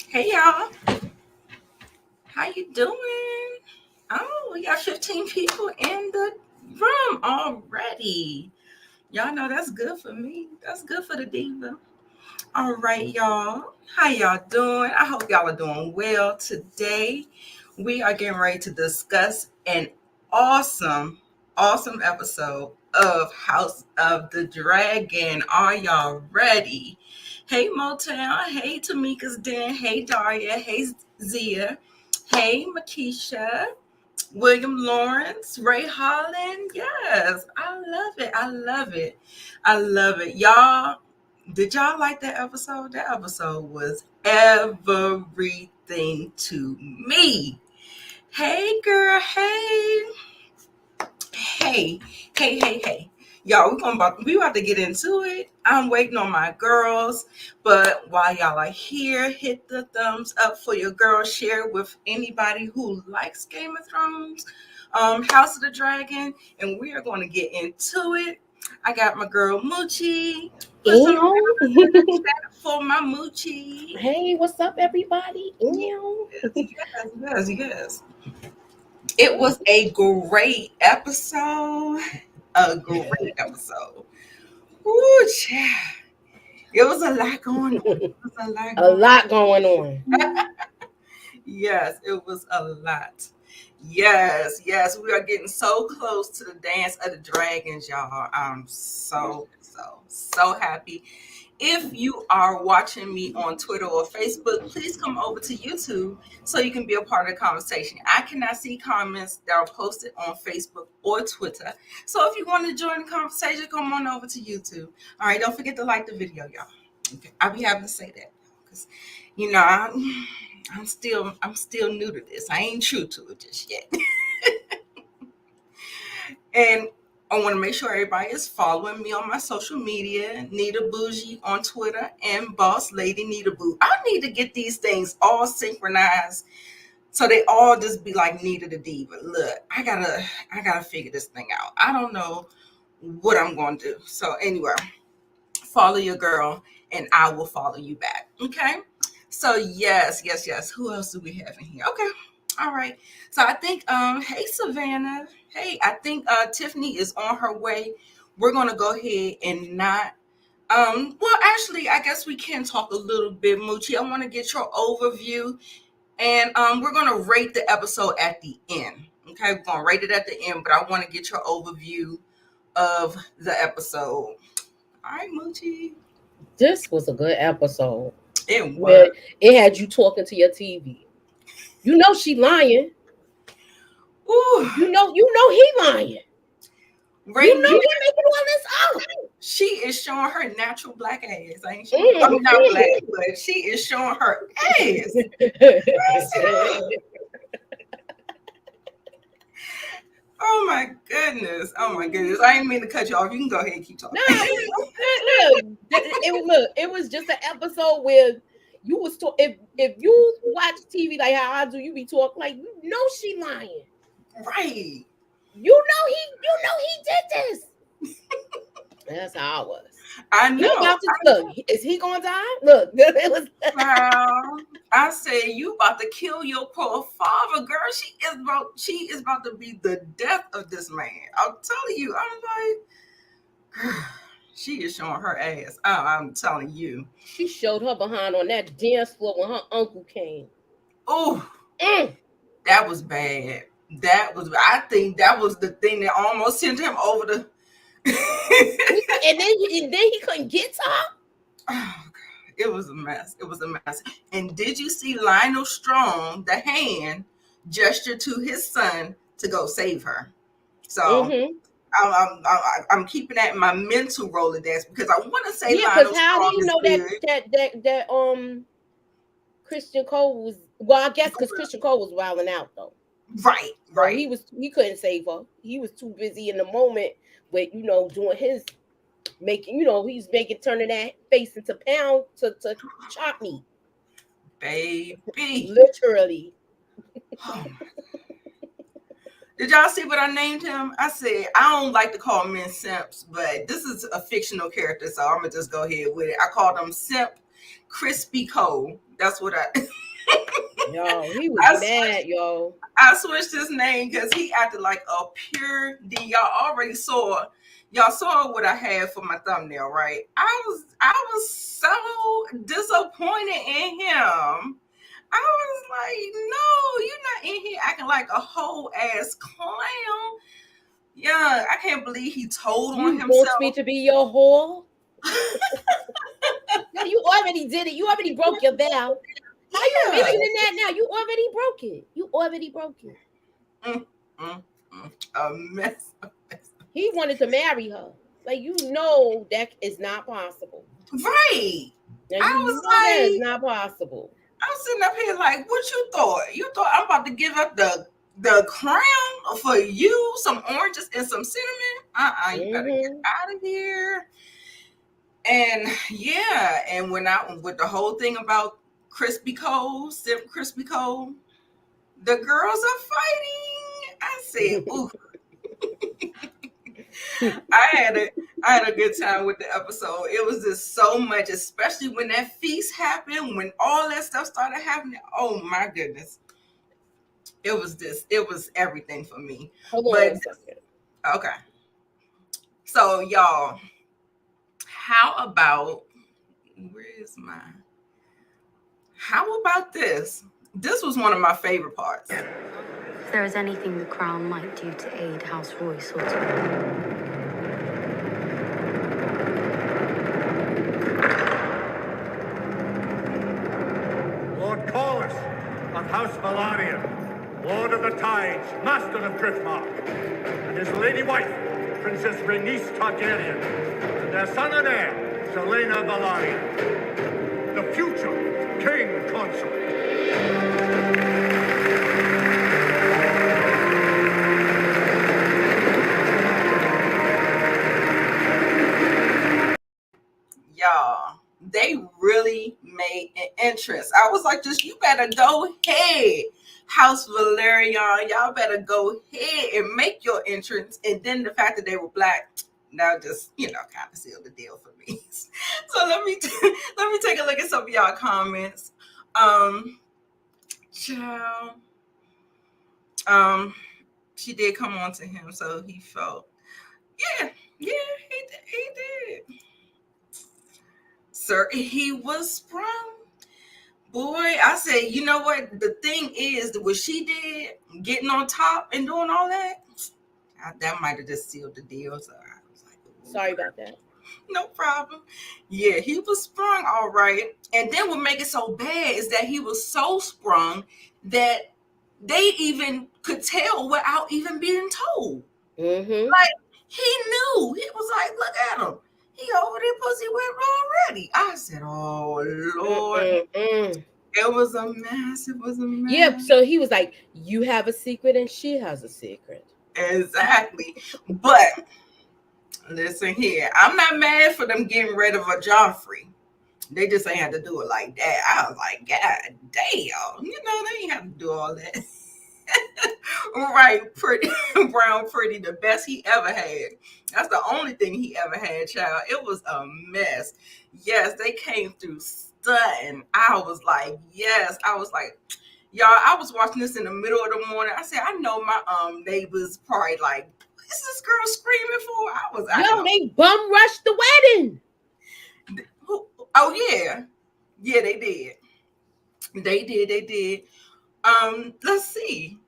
Hey y'all, how you doing? Oh, we got 15 people in the room already. Y'all know that's good for me. That's good for the diva. All right, y'all. How y'all doing? I hope y'all are doing well today. We are getting ready to discuss an awesome episode of House of the Dragon. Are y'all ready? Hey Motown, hey Tamika's Den, hey Daria, hey Zia, hey Makisha, William Lawrence, Ray Holland. Yes, I love it. I love it. I love it. Y'all, did y'all like that episode? That episode was everything to me. Hey girl, hey. Y'all, we about to get into it. I'm waiting on my girls, but while y'all are here, hit the thumbs up for your girl. Share with anybody who likes Game of Thrones, House of the Dragon, and we are going to get into it. I got my girl Moochie. Put some in the chat for my Moochie. Hey, what's up, everybody? Yes. It was a great episode. A great episode. Ooh, child. It was a lot going on. It was a lot going on. Yes, it was a lot. Yes. We are getting so close to the dance of the dragons, y'all. I'm so happy. If you are watching me on Twitter or Facebook, please come over to YouTube so you can be a part of the conversation. I cannot see comments that are posted on Facebook or Twitter. So if you want to join the conversation, come on over to YouTube. All right, don't forget to like the video, y'all. Okay, I'll be happy to say that because, I'm still new to this. I ain't true to it just yet. And I want to make sure everybody is following me on my social media, Nita Bougie on Twitter and Boss Lady Nita Boo. I need to get these things all synchronized so they all just be like Nita the Diva. Look, I gotta figure this thing out. I don't know what I'm going to do. So anyway, follow your girl and I will follow you back. Okay. So yes. Who else do we have in here? Okay. All right. So I think, hey, Savannah. Hey, I think Tiffany is on her way. We're going to go ahead and not, well, actually, I guess we can talk a little bit, Moochie. I want to get your overview, and we're going to rate the episode at the end. Okay, we're going to rate it at the end, but I want to get your overview of the episode. All right, Moochie. This was a good episode. It was. It had you talking to your TV. You know she lying. Ooh. You know he lying. Right, you know he making all this up. She is showing her natural black ass, ain't she? I mean, not black, but she is showing her ass. Oh my goodness! I didn't mean to cut you off. You can go ahead and keep talking. No, it was just an episode where you was if you watch TV like how I do, you be talking like you know she lying. Right. You know he did this. That's how I was. I know. Look, is he gonna die? Look, it was. I say you about to kill your poor father, girl. She is about to be the death of this man. I'm telling you. I'm like, she is showing her ass. I'm telling you. She showed her behind on that dance floor when her uncle came. Oh, that was bad. I think that was the thing that almost sent him over the. and then he couldn't get to her. Oh God, it was a mess. And did you see Lionel Strong, the hand, gesture to his son to go save her? So I'm keeping that in my mental Rolodex because I want to say Lionel how Strong do you know that Christian Cole was? Well, I guess because Christian Cole was wilding out though. Right. He couldn't save her. He was too busy in the moment with doing his making. He's turning that face into pound to chop meat. Baby, literally. Did y'all see what I named him? I said I don't like to call men simps, but this is a fictional character, so I'm gonna just go ahead with it. I called him Simp Crispy Cole That's what Yo, he was I mad, yo. I switched his name because he acted like a pure D. Y'all saw what I had for my thumbnail, right? I was so disappointed in him. I was like, no, you're not in here acting like a whole ass clown. Yeah, I can't believe he told on You himself. want me to be your whore? No, you already did it. You already broke your vow. How you mentioning that now? You already broke it. You already broke it. A mess. He wanted to marry her. Like, you know that is not possible. Right. Now, I you was know that is like, not possible. I'm sitting up here like, what you thought? You thought I'm about to give up the crown for you, some oranges and some cinnamon? You better get out of here. And yeah, and when I with the whole thing about Crispy Cole, Simp Crispy Cole, the girls are fighting. I said, ooh. I had a good time with the episode. It was just so much, especially when that feast happened, when all that stuff started happening. Oh my goodness. It was everything for me. Hold on a second. Okay. So y'all, how about this? This was one of my favorite parts. If there is anything the crown might do to aid House Royce or to... Lord Corlys of House Velaryons, Lord of the Tides, Master of Driftmark, and his lady wife, Princess Rhaenys Targaryen, and their son and heir, Selena Velaryon, the future King Consort. Y'all, they really made an entrance. I was like, just you better go ahead, House Velaryons. Y'all better go ahead and make your entrance. And then the fact that they were black, now just kind of sealed the deal for me. So let me take a look at some of y'all comments. She did come on to him, so he felt, yeah, he did. Sir, he was sprung. Boy, I said, you know what? The thing is, what she did, getting on top and doing all that, that might have just sealed the deal. So I was like, sorry about that. No problem. Yeah, he was sprung all right. And then what make it so bad is that he was so sprung that they even could tell without even being told. Mm-hmm. Like, he knew. He was like, look at him. He over there pussy whipped already. I said, oh, Lord. It was a mess. Yeah, so he was like, you have a secret and she has a secret. Exactly. But listen here. I'm not mad for them getting rid of a Joffrey. They just ain't had to do it like that. I was like, God damn. They ain't have to do all that. Right, pretty, the best he ever had. That's the only thing he ever had, child. It was a mess. Yes, they came through stunting. I was like, yes. I was like, y'all, I was watching this in the middle of the morning. I said, I know my neighbors probably like, what is this girl screaming for? They bum rushed the wedding. Oh yeah. Yeah, they did. They did. Let's see.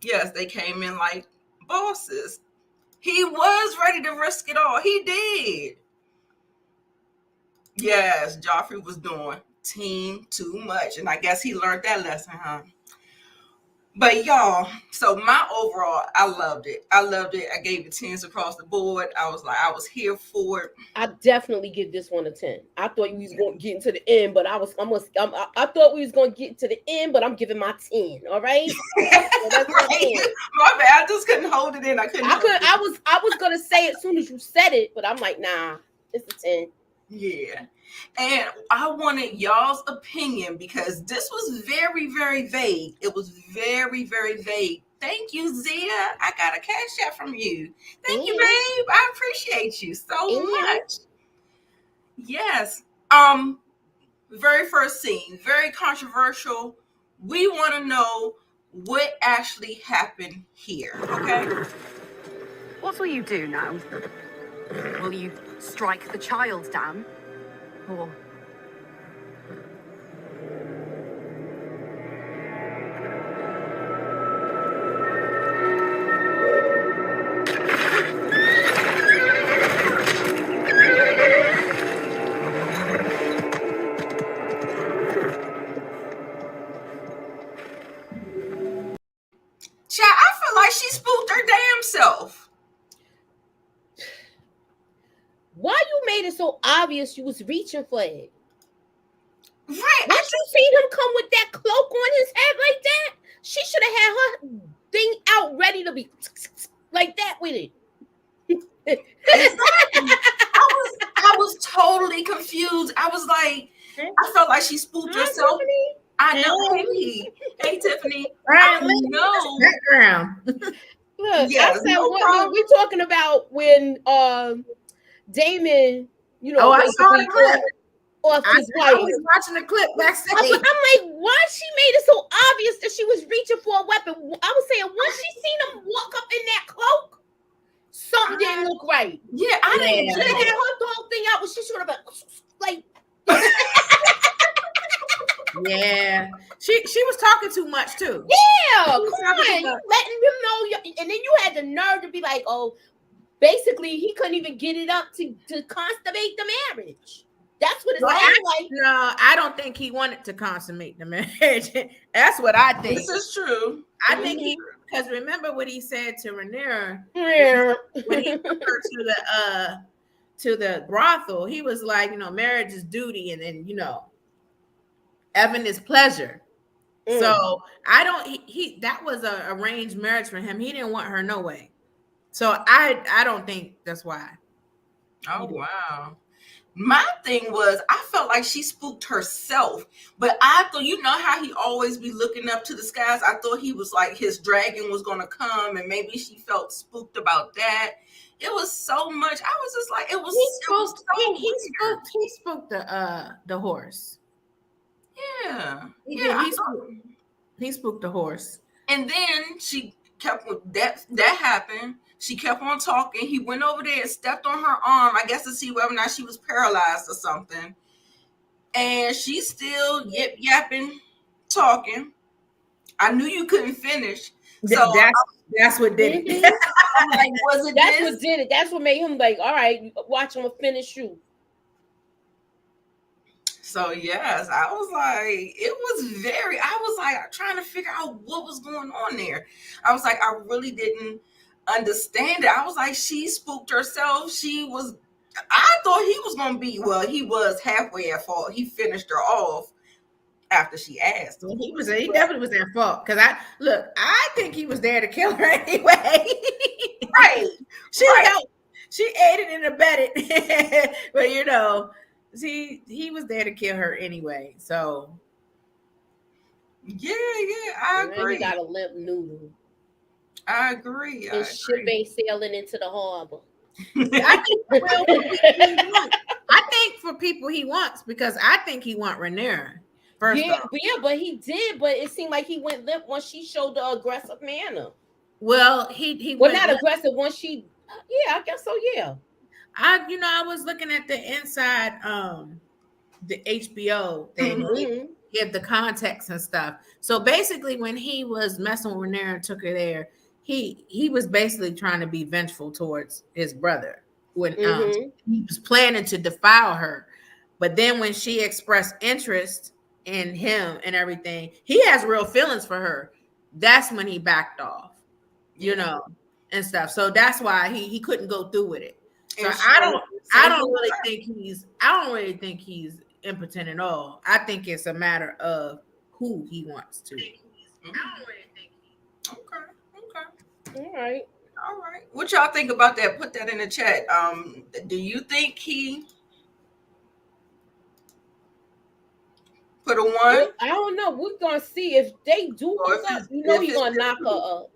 Yes, they came in like bosses. He was ready to risk it all. He did. Yes, Joffrey was doing team too much. And I guess he learned that lesson, huh? But y'all, so my overall, I loved it. I gave it 10s across the board. I was here for it. I definitely give this one a 10. I thought we was going to get into the end, but I thought we was going to get to the end, but I'm giving my 10. All right. So that's right. My bad. I just couldn't hold it in. I was going to say it as soon as you said it, but I'm like, nah, it's a 10. Yeah. And I wanted y'all's opinion because this was very, very vague. It was very, very vague. Thank you, Zia. I got a cash app from you. Thank you, babe. I appreciate you so much. Yes. very first scene, very controversial. We want to know what actually happened here, okay? What will you do now? Will you strike the child down? Or... Child, I feel like she spooked her damn self. Why you made it so obvious you was reaching for it? Right. Once you seen him come with that cloak on his head like that, she should have had her thing out ready to be like that with it. Exactly. I was totally confused. I was like, I felt like she spooked herself. Tiffany. I know. Hey, Tiffany. Right, I know. background. Look, Yes, I said, no what problem. we talking about when Daemon, you know, Oh, I saw the clip. off I his wife. was watching the clip backstage. I'm like, why she made it so obvious that she was reaching for a weapon? I was saying, once she seen him walk up in that cloak, something didn't look right. Yeah, I didn't. Should have had her the whole thing out, but she should have been like. Yeah, she was talking too much too. Yeah, come was on, talking you about- letting him know, and then you had the nerve to be like, oh, basically he couldn't even get it up to consummate the marriage. That's what it's Well, like. No, I don't think he wanted to consummate the marriage. That's what I think. This is true. I think because remember what he said to Rhaenyra Yeah. when he took her to the brothel. He was like, marriage is duty, and then Evan is pleasure. So I don't. He that was a arranged marriage for him. He didn't want her no way. So I don't think that's why. Oh wow. My thing was, I felt like she spooked herself, but I thought, how he always be looking up to the skies. I thought he was like his dragon was gonna come, and maybe she felt spooked about that. It was so much. I was just like, He spooked the horse. Yeah, He spooked the horse. And then she kept that happened. She kept on talking. He went over there and stepped on her arm, I guess to see whether or not she was paralyzed or something. And she's still yapping, talking. I knew you couldn't finish. So that's what did it. I'm like, was it That's this? what did it. That's what made him like, all right, watch him finish you. So yes, I was trying to figure out what was going on there. I was like, I really didn't understand it. I was like, she spooked herself. I thought he was going to be, well, he was halfway at fault. He finished her off after she asked him. He definitely was their fault. Because I think he was there to kill her anyway. Right. She aided and abetted. But he was there to kill her anyway. So yeah, I agree. He got a limp noodle. I agree. His ship ain't sailing into the harbor. I think for people he wants, because I think he want Rhaenyra. But he did. But it seemed like he went limp once she showed the aggressive manner. Well, he well, not aggressive once she. Yeah, I guess so. Yeah. I was looking at the inside, the HBO thing, give the context and stuff. So basically, when he was messing with Rhaenyra and took her there, he was basically trying to be vengeful towards his brother when he was planning to defile her. But then when she expressed interest in him and everything, he has real feelings for her. That's when he backed off, and stuff. So that's why he couldn't go through with it. So I don't really think he's impotent at all. I think it's a matter of who he wants to. Okay. All right. What y'all think about that? Put that in the chat. Do you think he put a 1? I don't know. We're gonna see if they do hook up. He's gonna knock her up.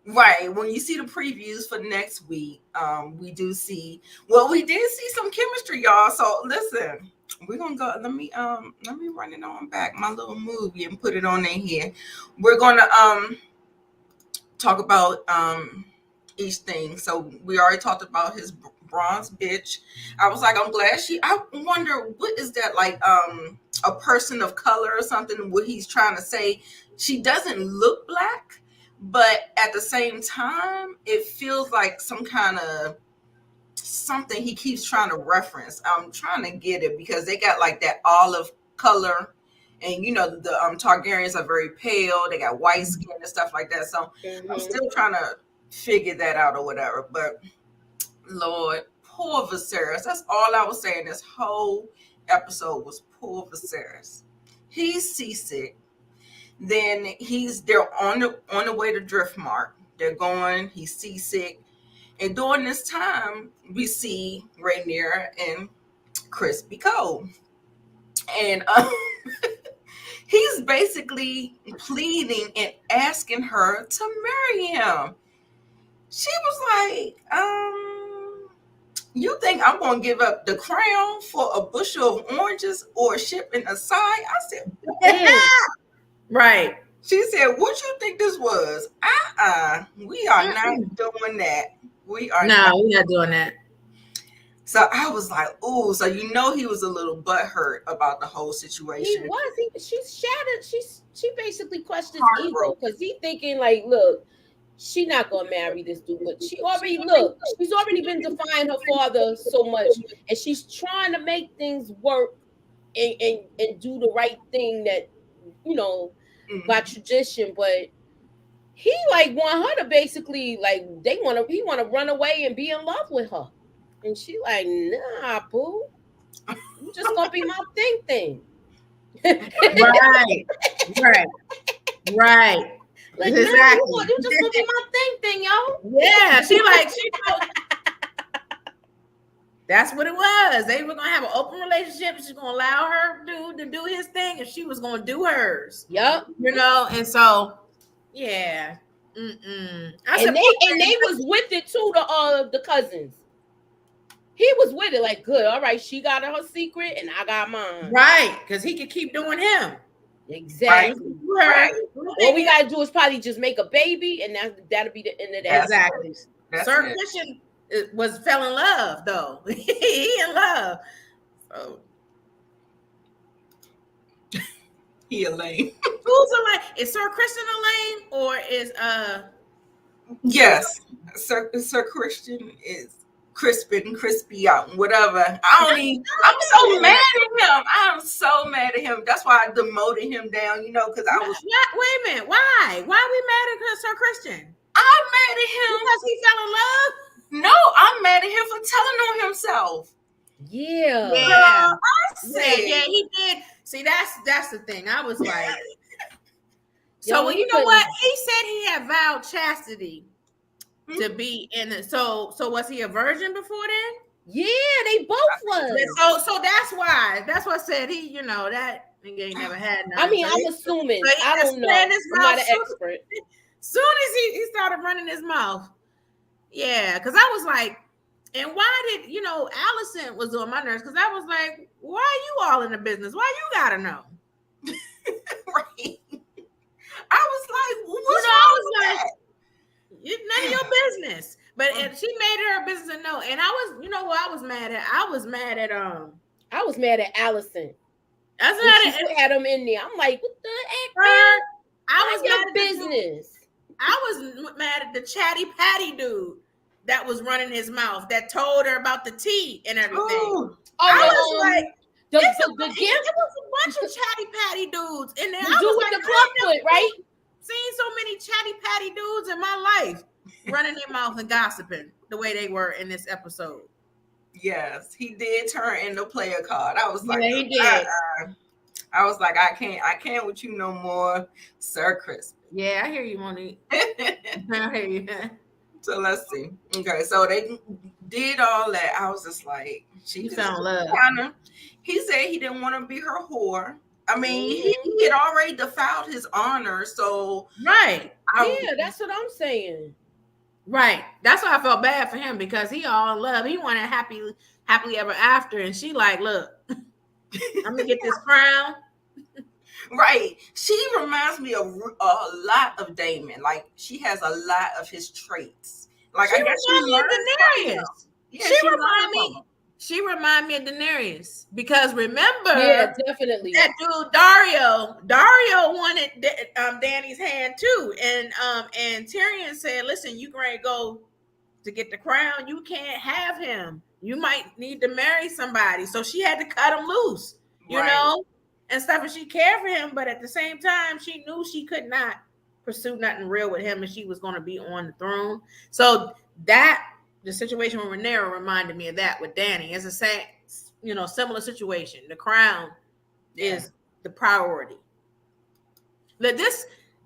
Right. When you see the previews for next week, we do see, well, we did see some chemistry, y'all. So listen, we're gonna go. Let me run it on back my little movie and put it on in here. We're gonna talk about each thing. So we already talked about his bronze bitch. I was like, I'm glad I wonder what is that, like a person of color or something, what he's trying to say. She doesn't look black, but at the same time it feels like some kind of something he keeps trying to reference. I'm trying to get it because they got like that olive color, and you know the Targaryens are very pale, they got white skin and stuff like that, so I'm still trying to figure that out or whatever. But Lord, poor Viserys. That's all I was saying this whole episode was poor Viserys. He's seasick. Then they're on the way to Driftmark. They're going, he's seasick. And during this time, we see Rhaenyra and Crispy Cole. And he's basically pleading and asking her to marry him. She was like, you think I'm going to give up the crown for a bushel of oranges or shipping a side? I said, right. She said, what you think this was? We are not doing that. We're not doing that. So I was like, oh, so you know he was a little butthurt about the whole situation. He was. She's shattered. She basically questions ego because he thinking like, look, she not gonna marry this dude, but she's already been defying her father so much, and she's trying to make things work and do the right thing that, you know, by tradition. But he like want her to basically like he want to run away and be in love with her, and she like, nah, boo, you just gonna be my thing. right. Like, exactly. No, you just gonna be my thing, yo. Yeah, she that's what it was. They were gonna have an open relationship. She's gonna allow her to do his thing, and she was gonna do hers. Yep. You know, and so yeah. And they was with it too. The cousins. He was with it, like, good. All right, she got her secret, and I got mine. Right, because he could keep doing him. Exactly. Right. All we gotta do is probably just make a baby, and that'll be the end of that. Exactly. Sir Christian fell in love, though. He in love. So he Elaine. Who's Elaine? Is Sir Christian Elaine or is Yes, Sir Christian is crispy out, whatever. I'm so mad at him. I'm so mad at him. That's why I demoted him down, you know, because I was. Wait a minute. Why? Why are we mad at Sir Christian? I'm mad at him because he fell in love. No, I'm mad at him for telling on himself. Yeah. Yeah, he did. See, that's the thing. I was like, so you know what? He said he had vowed chastity to be in it. So was he a virgin before then? Yeah, they both was. So that's why. That's what I said. He, you know, that nigga ain't never had none. I mean, I'm assuming. I don't know. I'm not an expert. Soon as he started running his mouth. Yeah, because I was like, and why did, you know, Alicent was on my nerves, because I was like, why are you all in the business? Why you gotta know? Right. I was like, what's wrong with that? It's none of your business. But she made it her business to know. And I was, you know what I was mad at? I was mad at Alicent. I was mad at Adam in there. I'm like, what the heck, man? I was mad at business. I was mad at the chatty Paddy dude that was running his mouth, that told her about the tea and everything. I was like, the gift. It was a bunch of chatty Paddy dudes in there. I was like, the club foot, right? Seen so many chatty Paddy dudes in my life running their mouth and gossiping the way they were in this episode. Yes, he did turn into player card. I was like, yeah, he did. I was like, I can't with you no more, Sir Chris. Yeah, I hear you, Monique. I hear you. So let's see. Okay, so they did all that. I was just like, she found love. He said he didn't want to be her whore. I mean, he had already defiled his honor, so right. Yeah, that's what I'm saying. Right. That's why I felt bad for him, because he all in love. He wanted happily ever after, and she like, look, I'm gonna get this crown. Right. She reminds me of a lot of Daemon. Like, she has a lot of his traits. Like, She I guess she remind me learned of from him. Daenerys. Yeah, She remind me of Daenerys, because remember, Yeah, definitely. that dude Dario wanted Dany's hand too, and Tyrion said, "Listen, you gonna go to get the crown. You can't have him. You might need to marry somebody." So she had to cut him loose, you know, and stuff. And she cared for him, but at the same time, she knew she could not pursue nothing real with him, and she was going to be on the throne. So the situation with Rhaenyra reminded me of that with Dany. It's the same, similar situation. The crown is the priority. But this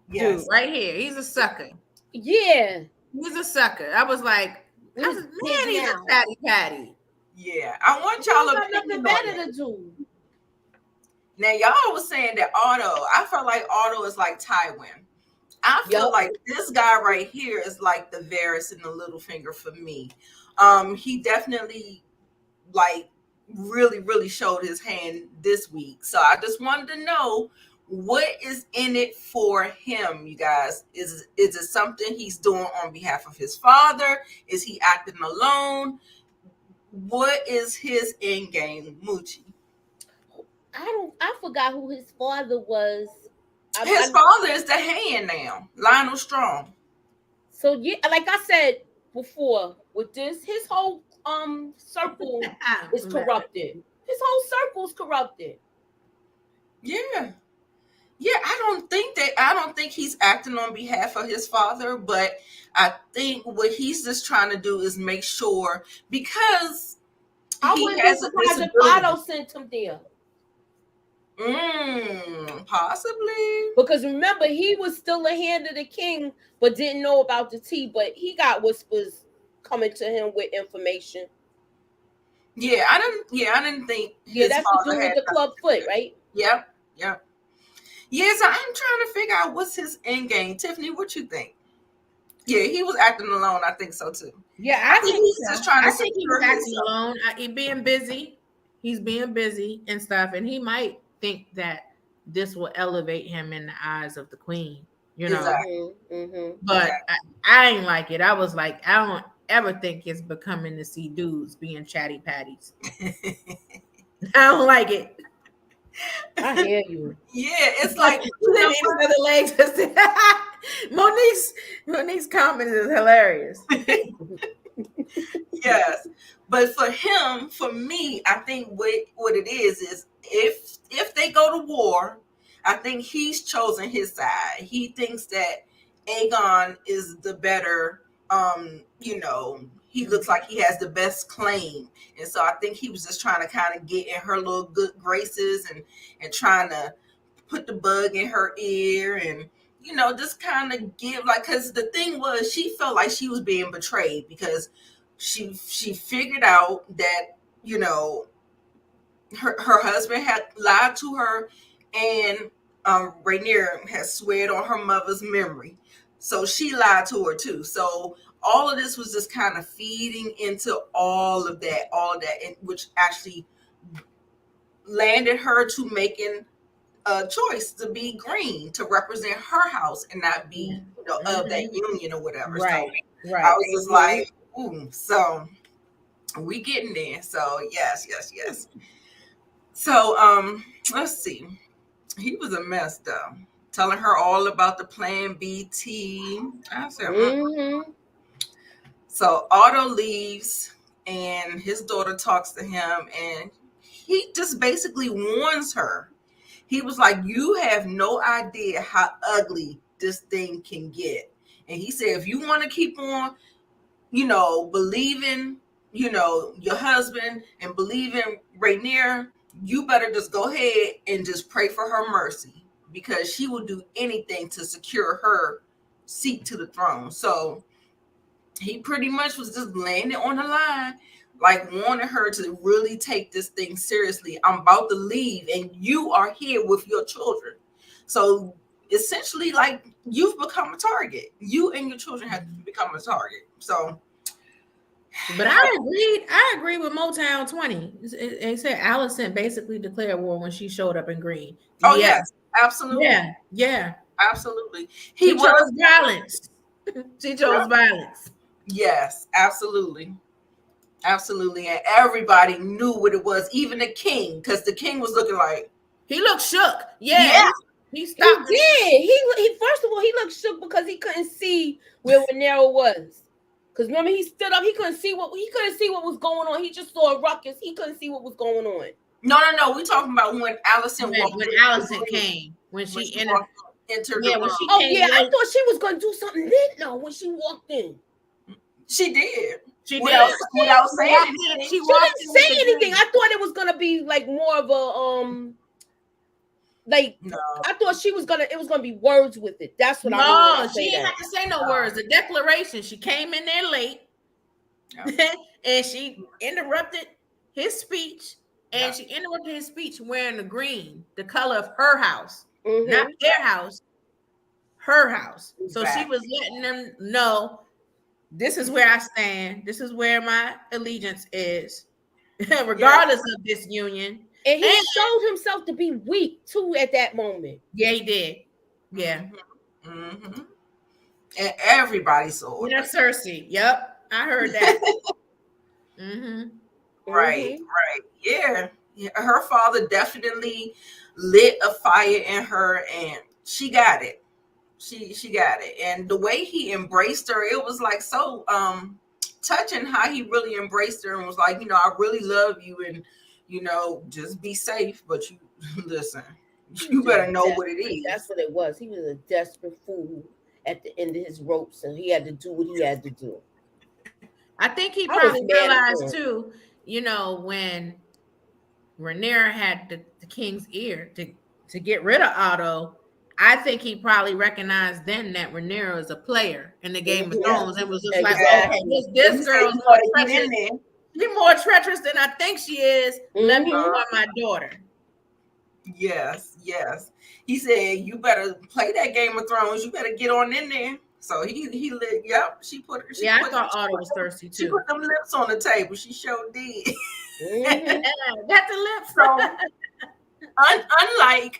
dude right here, he's a sucker. Yeah. He's a sucker. I was like, man, he's a chatty patty. Yeah. I want y'all to nothing better to do. Now, y'all was saying that Otto, I felt like Otto is like Tywin. I feel like this guy right here is like the Varys and the Littlefinger for me. He definitely like really, really showed his hand this week. So I just wanted to know, what is in it for him, you guys? Is it something he's doing on behalf of his father? Is he acting alone? What is his end game, Moochie? I forgot who his father was. His father is the hand now, Lionel Strong. So yeah, like I said before, with this, his whole circle is corrupted. His whole circle is corrupted. Yeah. I don't think he's acting on behalf of his father, but I think what he's just trying to do is make sure, because I wouldn't be surprised if Otto sent him there. Possibly. Because remember, he was still a hand of the king, but didn't know about the tea. But he got whispers coming to him with information. Yeah, I didn't think. Yeah, that's the dude with the club foot, right? Yep. Yeah, so I'm trying to figure out what's his end game. Tiffany, what you think? Yeah, he was acting alone. I think so too. Yeah, I think he's just trying to. I think he was acting alone. He's being busy. He's being busy and stuff, and he might think that this will elevate him in the eyes of the queen, Exactly. But I ain't like it. I was like, I don't ever think it's becoming to see dudes being chatty patties. I don't like it. I hear you. Yeah, it's like other legs. Monique's comment is hilarious. Yes, but for me, I think what it is if they go to war, I think he's chosen his side. He thinks that Aegon is the better. He looks like he has the best claim, and so I think he was just trying to kind of get in her little good graces and trying to put the bug in her ear and just kind of give, like, because the thing was, she felt like she was being betrayed because she figured out that her husband had lied to her, and Rhaenyra had sweared on her mother's memory, so she lied to her too. So all of this was just kind of feeding into all of that, which actually landed her to making a choice to be green, to represent her house and not be of that union or whatever. Right. So I was just like, ooh, so we getting there. So yes. So let's see. He was a mess though, telling her all about the Plan B tea. I said, So Otto leaves and his daughter talks to him, and he just basically warns her. He was like, you have no idea how ugly this thing can get. And he said, if you want to keep on, believing, your husband and believing Rhaenyra, you better just go ahead and just pray for her mercy, because she will do anything to secure her seat to the throne. So he pretty much was just laying it on the line like wanting her to really take this thing seriously. I'm about to leave and you are here with your children. So essentially, like, you've become a target. You and your children have become a target. So, but I agree with Motown 20. It said Alicent basically declared war when she showed up in green. oh yes, absolutely. Yeah. Absolutely. He chose violence. She chose violence. Yes, absolutely. Absolutely. And everybody knew what it was, even the king, because the king was looking like, he looked shook. Yeah. He stopped. He did. He first of all, he looked shook because he couldn't see where Rhaenyra was. Because remember, he stood up, he couldn't see what was going on. He just saw a ruckus. He couldn't see what was going on. No. We're talking about when Alicent when Alicent came. When she entered. Yeah, when she came. I thought she was gonna do something then. No, when she walked in. She did. Without saying anything. She didn't say anything. I thought it was gonna be like more of a no. I thought it was gonna be words with it. That's what I mean. She didn't have to say no words. The declaration. She came in there late, and she interrupted his speech. And she interrupted his speech wearing the green, the color of her house, not their house, her house. So she was letting them know, this is where I stand. This is where my allegiance is, regardless of this union. And he showed himself to be weak too at that moment. Yeah, he did. Yeah. Mm-hmm. And everybody saw it. That's Cersei. Yep, I heard that. Right. Yeah. Her father definitely lit a fire in her, and she got it. She got it. And the way he embraced her, it was like so touching how he really embraced her and was like, I really love you, and just be safe. But you listen, you better know what it is. That's what it was. He was a desperate fool at the end of his ropes, and he had to do what he had to do. I think he probably realized too, when Rhaenyra had the king's ear to get rid of Otto, I think he probably recognized then that Rhaenyra is a player in the Game of Thrones and was just like, okay, this girl's more treacherous. She's more treacherous than I think she is. Let me warn my daughter. Yes. He said, you better play that Game of Thrones. You better get on in there. So he lit. Yep. I thought Otto was thirsty too. She put them lips on the table. She sure did. Got the lips. So unlike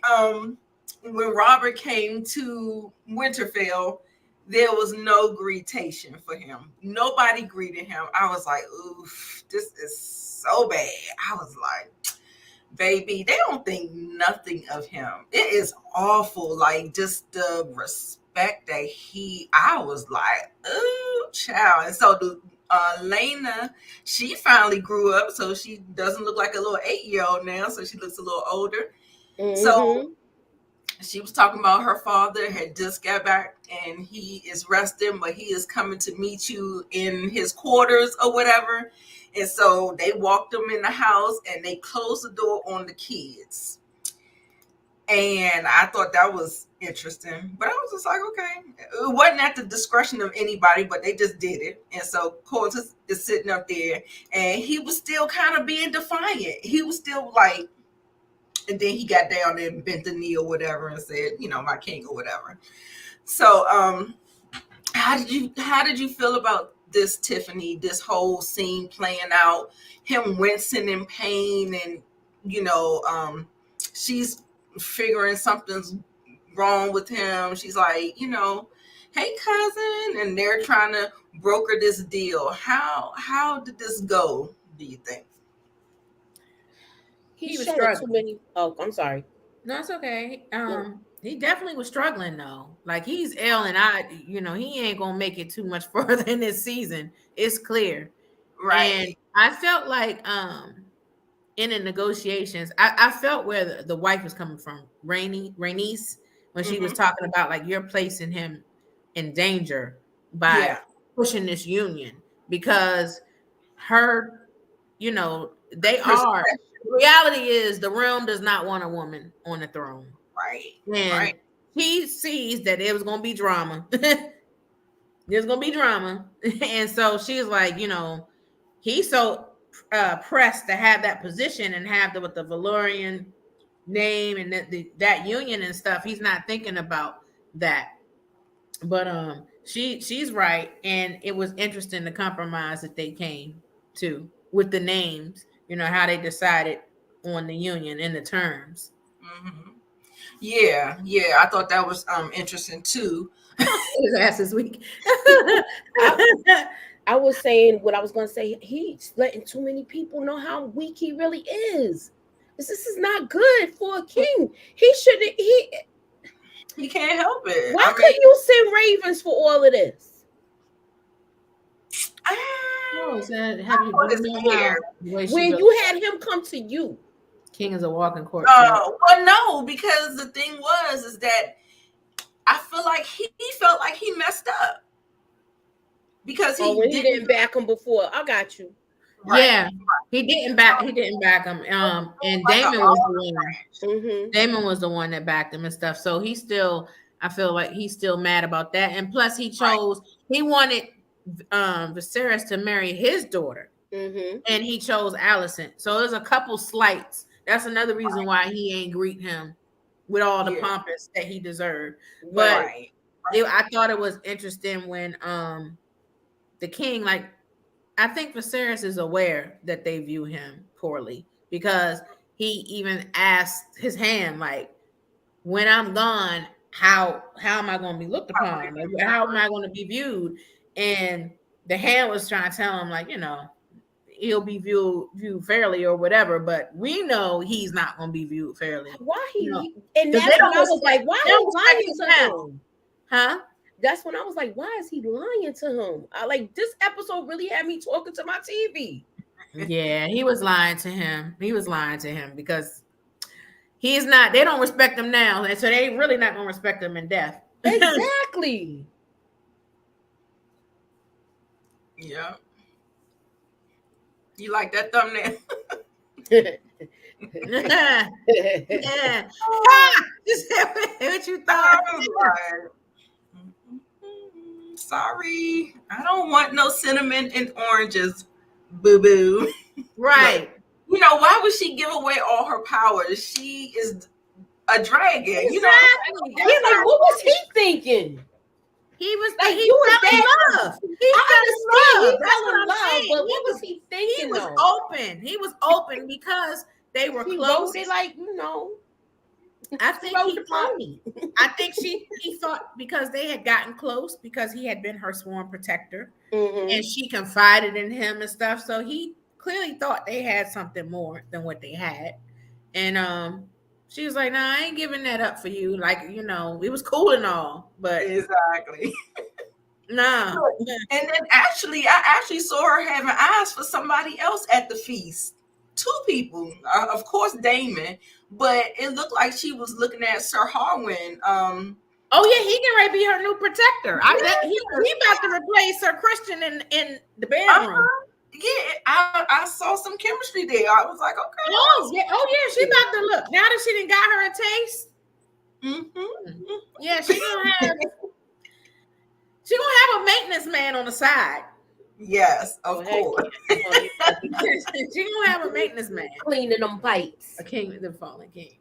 when Robert came to Winterfell, there was no greetation for him. Nobody greeted him. I was like, oof, this is so bad. I was like, baby, they don't think nothing of him. It is awful. Like, just the respect that I was like, ooh, child. And so the Lena, she finally grew up, so she doesn't look like a little 8-year-old now, so she looks a little older. So she was talking about her father had just got back and he is resting, but he is coming to meet you in his quarters or whatever. And so they walked him in the house and they closed the door on the kids. And I thought that was interesting, but I was just like, okay, it wasn't at the discretion of anybody, but they just did it. And so Cortus is sitting up there and he was still kind of being defiant. He was still like, and then he got down there and bent the knee or whatever and said, my king or whatever. So how did you feel about this, Tiffany, this whole scene playing out, him wincing in pain, and she's figuring something's wrong with him. She's like, hey cousin, and they're trying to broker this deal. How did this go, do you think? He was struggling. Oh, I'm sorry. No, it's okay. He definitely was struggling though. Like, he's ill, and he ain't gonna make it too much further in this season. It's clear, right? And I felt like in the negotiations, I felt where the wife was coming from, Rhaenys, when she was talking about like you're placing him in danger by pushing this union, because her, they are. Reality is the realm does not want a woman on the throne. Right. And he sees that it was going to be drama. There's going to be drama. And so she's like, he's so pressed to have that position and have with the Velaryon name and that union and stuff. He's not thinking about that. But she's right, and it was interesting the compromise that they came to with the names. How they decided on the union and the terms. Mm-hmm. Yeah, I thought that was interesting too. His ass is weak. I was saying what I was going to say. He's letting too many people know how weak he really is. This is not good for a king. He shouldn't. He can't help it. Why couldn't you send ravens for all of this? When you had him come to you. King is a walking court. Well, no, because the thing is that I feel like he felt like he messed up because he didn't back him before. I got you. Right. Yeah, he didn't back him. And Daemon was the one. Mm-hmm. Daemon was the one that backed him and stuff. So I feel like he's still mad about that. And plus, he wanted Viserys to marry his daughter, and he chose Alicent. So there's a couple slights. That's another reason why he ain't greet him with all the pompous that he deserved. But I thought it was interesting when the king, I think Viserys is aware that they view him poorly because he even asked his hand, when I'm gone, how am I going to be looked upon? How am I going to be viewed? And the hand was trying to tell him, he'll be viewed fairly or whatever, but we know he's not going to be viewed fairly. Why and that's when I was like, why are you lying to him? Huh? That's when I was like, why is he lying to him? This episode really had me talking to my TV. Yeah, he was lying to him. Because he's not, they don't respect him now. And so they really not going to respect him in death. Exactly. Yeah. You like that thumbnail? Yeah. Just what you thought. Sorry, I don't want no cinnamon and oranges, boo-boo. Right. Why would she give away all her powers? She is a dragon. Exactly. What was he thinking? He was fell in love. He fell in love. But what was he thinking? He was open because they were close. He I think he thought because they had gotten close because he had been her sworn protector, and she confided in him and stuff. So he clearly thought they had something more than what they had. And she was like, "Nah, I ain't giving that up for you. It was cool and all, but exactly." Nah. And then I actually saw her having eyes for somebody else at the feast. 2 people, of course, Daemon, but it looked like she was looking at Sir Harwin. Oh yeah, he can right be her new protector. He about to replace Sir Christian in the bedroom. Yeah, I saw some chemistry there. I was like, okay. Oh yeah, she about to look. Now that she done got her a taste. Mm-hmm. Yeah, she gonna have a maintenance man on the side. Yes, of course. She gonna have a maintenance man cleaning them pipes. A king, the fallen king.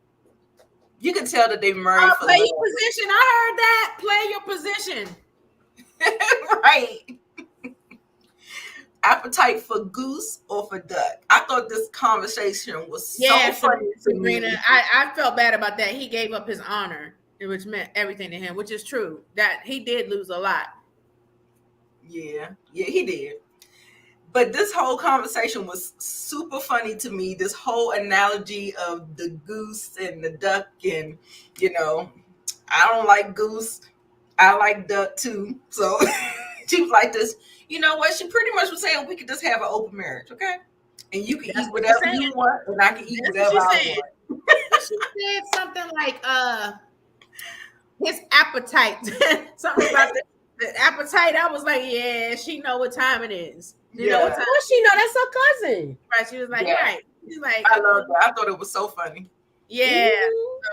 You can tell that they married. Play your position. I heard that. Play your position. Right. Appetite for goose or for duck? I thought this conversation was so funny to me. I felt bad about that. He gave up his honor, which meant everything to him, which is true. That he did lose a lot. Yeah, he did. But this whole conversation was super funny to me. This whole analogy of the goose and the duck, and I don't like goose. I like duck too. So she was like this. You know what? She pretty much was saying we could just have an open marriage, okay? And you can eat whatever you want, and I can eat whatever I want. She said something like his appetite. Something about the appetite. I was like, yeah, she know what time it is. You know what time? Well, she know that's her cousin. Right. She was like, right. She's like, I love that. I thought it was so funny. Yeah.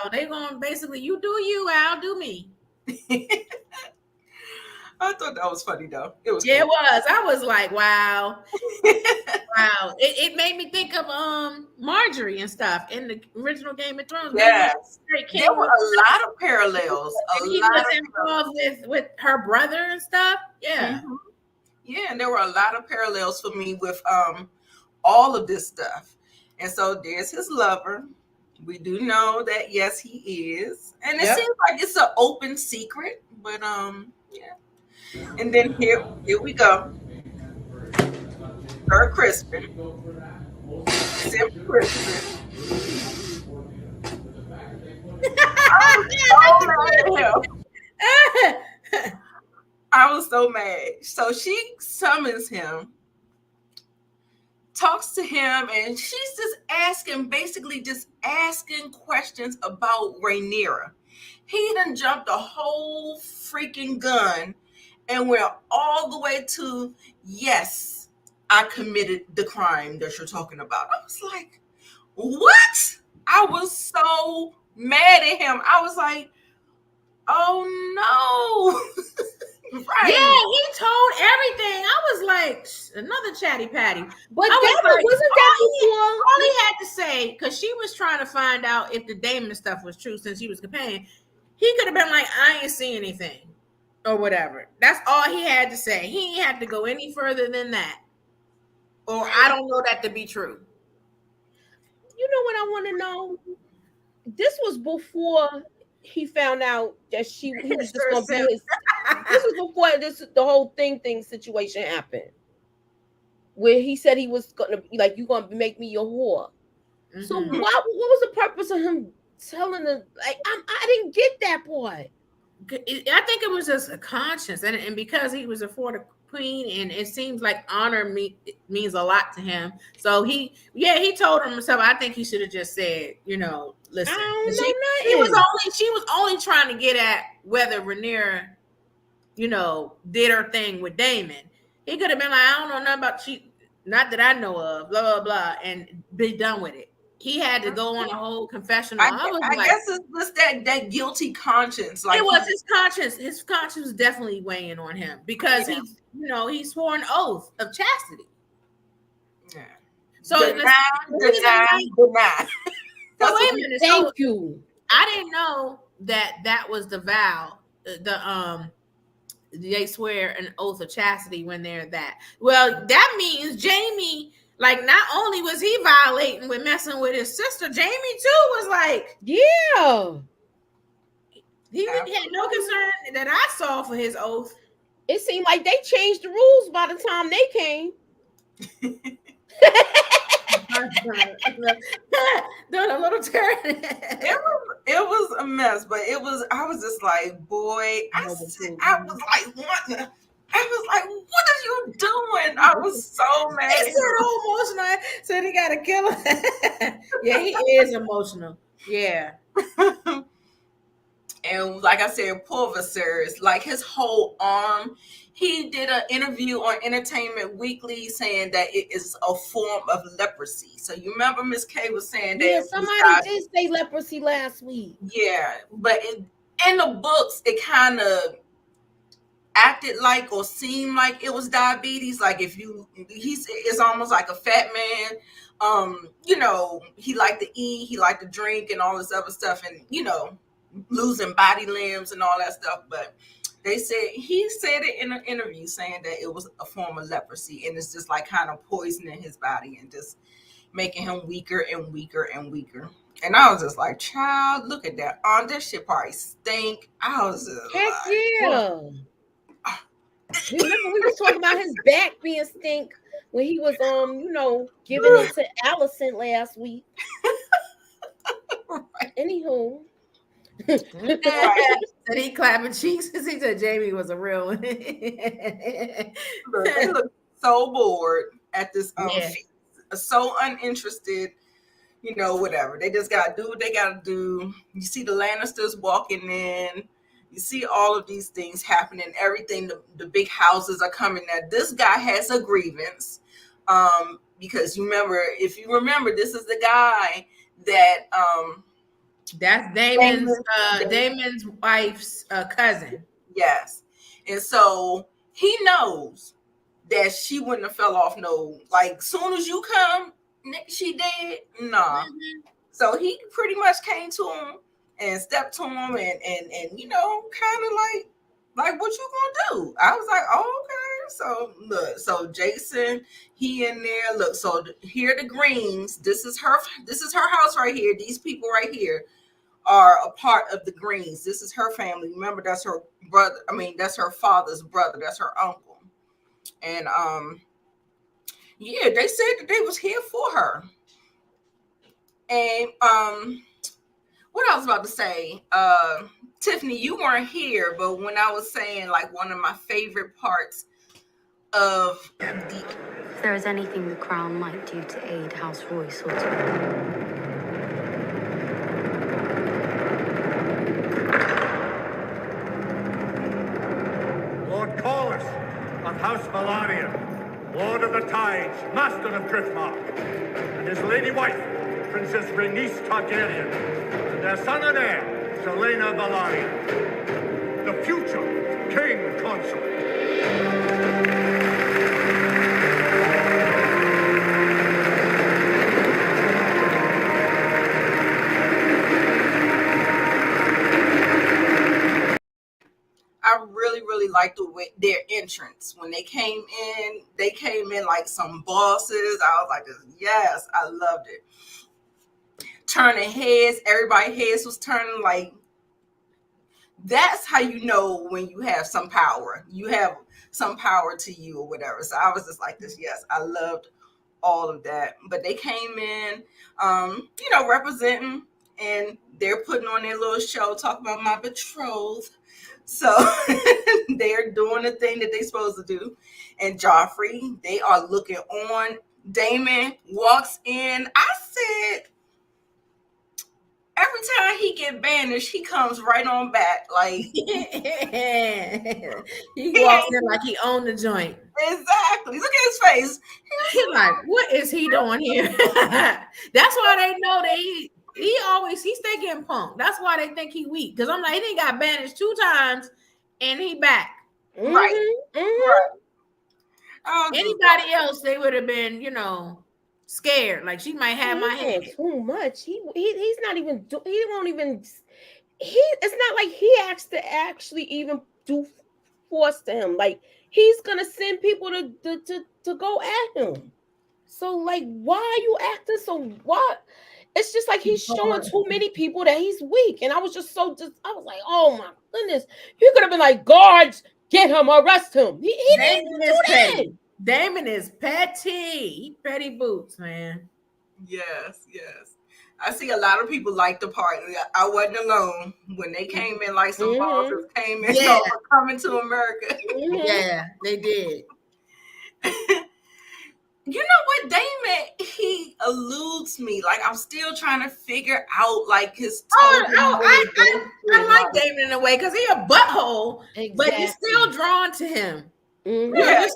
So they gonna basically, you do you, I'll do me. I thought that was funny though. It was. Yeah, cool. it was. I was like, wow. Wow. It made me think of Marjorie and stuff in the original Game of Thrones. Yes. King There were a lot of parallels. and he was involved with her brother and stuff. Yeah. Mm-hmm. Yeah, and there were a lot of parallels for me with all of this stuff. And so there's his lover. We do know that yes, he is. And it seems like it's an open secret, but yeah. And then here we go. Sir Crispin. Simp Crispin. I was so mad. So she summons him, talks to him, and she's just asking questions about Rhaenyra. He done jumped a whole freaking gun and went all the way to, yes, I committed the crime that you're talking about. I was like, what? I was so mad at him. I was like, oh no. Right. Yeah, he told everything. I was like, another chatty patty. But wasn't that before? All he had to say, because she was trying to find out if the Daemon stuff was true since he was companion, he could have been like, I ain't see anything. Or whatever. That's all he had to say. He ain't had to go any further than that. Or I don't know that to be true. You know what I want to know? This was before he found out that he was just gonna be his. This was before the whole thing situation happened, where he said he was gonna be like, "You gonna make me your whore." Mm-hmm. So what was the purpose of him telling her? Like, I didn't get that part. I think it was just a conscience, and because he was a for queen, and it seems like honor means a lot to him. So he told himself. I think he should have just said, listen. She was only trying to get at whether Rhaenyra, did her thing with Daemon. He could have been like, I don't know nothing about not that I know of, blah blah blah, and be done with it. He had to go on a whole confessional. I guess it was that guilty conscience. Like it was his conscience. His conscience was definitely weighing on him because he swore an oath of chastity. Yeah. So deny. So wait a minute. Thank you. I didn't know that was the vow. They swear an oath of chastity when they're that. Well, that means Jaime. Like, not only was he violating with messing with his sister, Jaime too was like, yeah. He had no concern that I saw for his oath. It seemed like they changed the rules by the time they came. Doing a little turn. It was a mess, but I was just like, boy, I was like, what? I was like, what are you doing? I was so mad. He's so emotional. Said he gotta kill him. Yeah, he is emotional. Yeah. And like I said, poor Viserys, like his whole arm, he did an interview on Entertainment Weekly saying that it is a form of leprosy. So you remember Miss K was saying that. Yeah, somebody did say leprosy last week. Yeah, but in the books, it kind of acted like or seemed like it was diabetes. Like it's almost like a fat man. He liked to eat, he liked to drink and all this other stuff, and losing body limbs and all that stuff. But he said it in an interview saying that it was a form of leprosy, and it's just like kind of poisoning his body and just making him weaker and weaker and weaker. And I was just like, child, look at that. This shit probably stink. I was just heck like, yeah. Remember we was talking about his back being stink when he was giving it to Alicent last week. Right. Anywho. Said he clapping cheeks because he said Jaime was a real one. They look so bored at this so uninterested, whatever. They just gotta do what they gotta do. You see the Lannisters walking in. You see all of these things happening, everything, the big houses are coming there. This guy has a grievance because if you remember, this is the guy that that's Daemon's wife's cousin. Yes. And so he knows that she wouldn't have fell off no, like, soon as you come, she dead. Nah. So he pretty much came to him and stepped to him and you know, kind of like what you gonna do? I was like, oh, okay. So look, so Jason, he in there. Look, so here the Greens. This is her house right here. These people right here are a part of the Greens. This is her family. Remember, that's her brother. I mean, that's her father's brother. That's her uncle. And yeah, they said that they was here for her. And what I was about to say, Tiffany, you weren't here, but when I was saying like one of my favorite parts of the, If there is anything the crown might do to aid House Royce or to... Lord Corlys of House Velaryons, Lord of the Tides, Master of Driftmark, and his lady wife, Princess Rhaenys Targaryen, and their son and heir, Selena Velaryon, the future King Consort. I really liked their entrance when they came in. They came in like some bosses. I was like, yes, I loved it. Turning heads, everybody's heads was turning. Like, that's how you know when you have some power. You have some power to you or whatever. So I was just like this. Yes, I loved all of that. But they came in, you know, representing, and they're putting on their little show, talking about my betrothed. So they're doing the thing that they're supposed to do. And Joffrey, they are looking on. Daemon walks in. I said, every time he get banished, he comes right on back. Like He walks in like he owned the joint. Exactly. Look at his face. He's like, what is he doing here? That's why they know that he stay getting punked. That's why they think he weak. Because I'm like, he didn't got banished 2 times and he back. Right. Mm-hmm. Anybody else, they would have been, you know, scared. Like, she might have my head. Too much. He's not even. He won't even. It's not like he has to actually even do force to him. Like, he's gonna send people to go at him. So like, why are you acting so what? It's just like he's showing too many people that he's weak. And I was just I was like, oh my goodness. He could have been like, guards, get him, arrest him. He didn't even do that. Daemon is petty. He petty boots, man. Yes. I see a lot of people like the part. I wasn't alone when they came in, like some bosses came in, coming to America. Yeah, they did. You know what, Daemon, he eludes me. Like, I'm still trying to figure out like his tone. I like Daemon in a way because he a butthole, but he's still drawn to him. Mm-hmm. Yeah, he's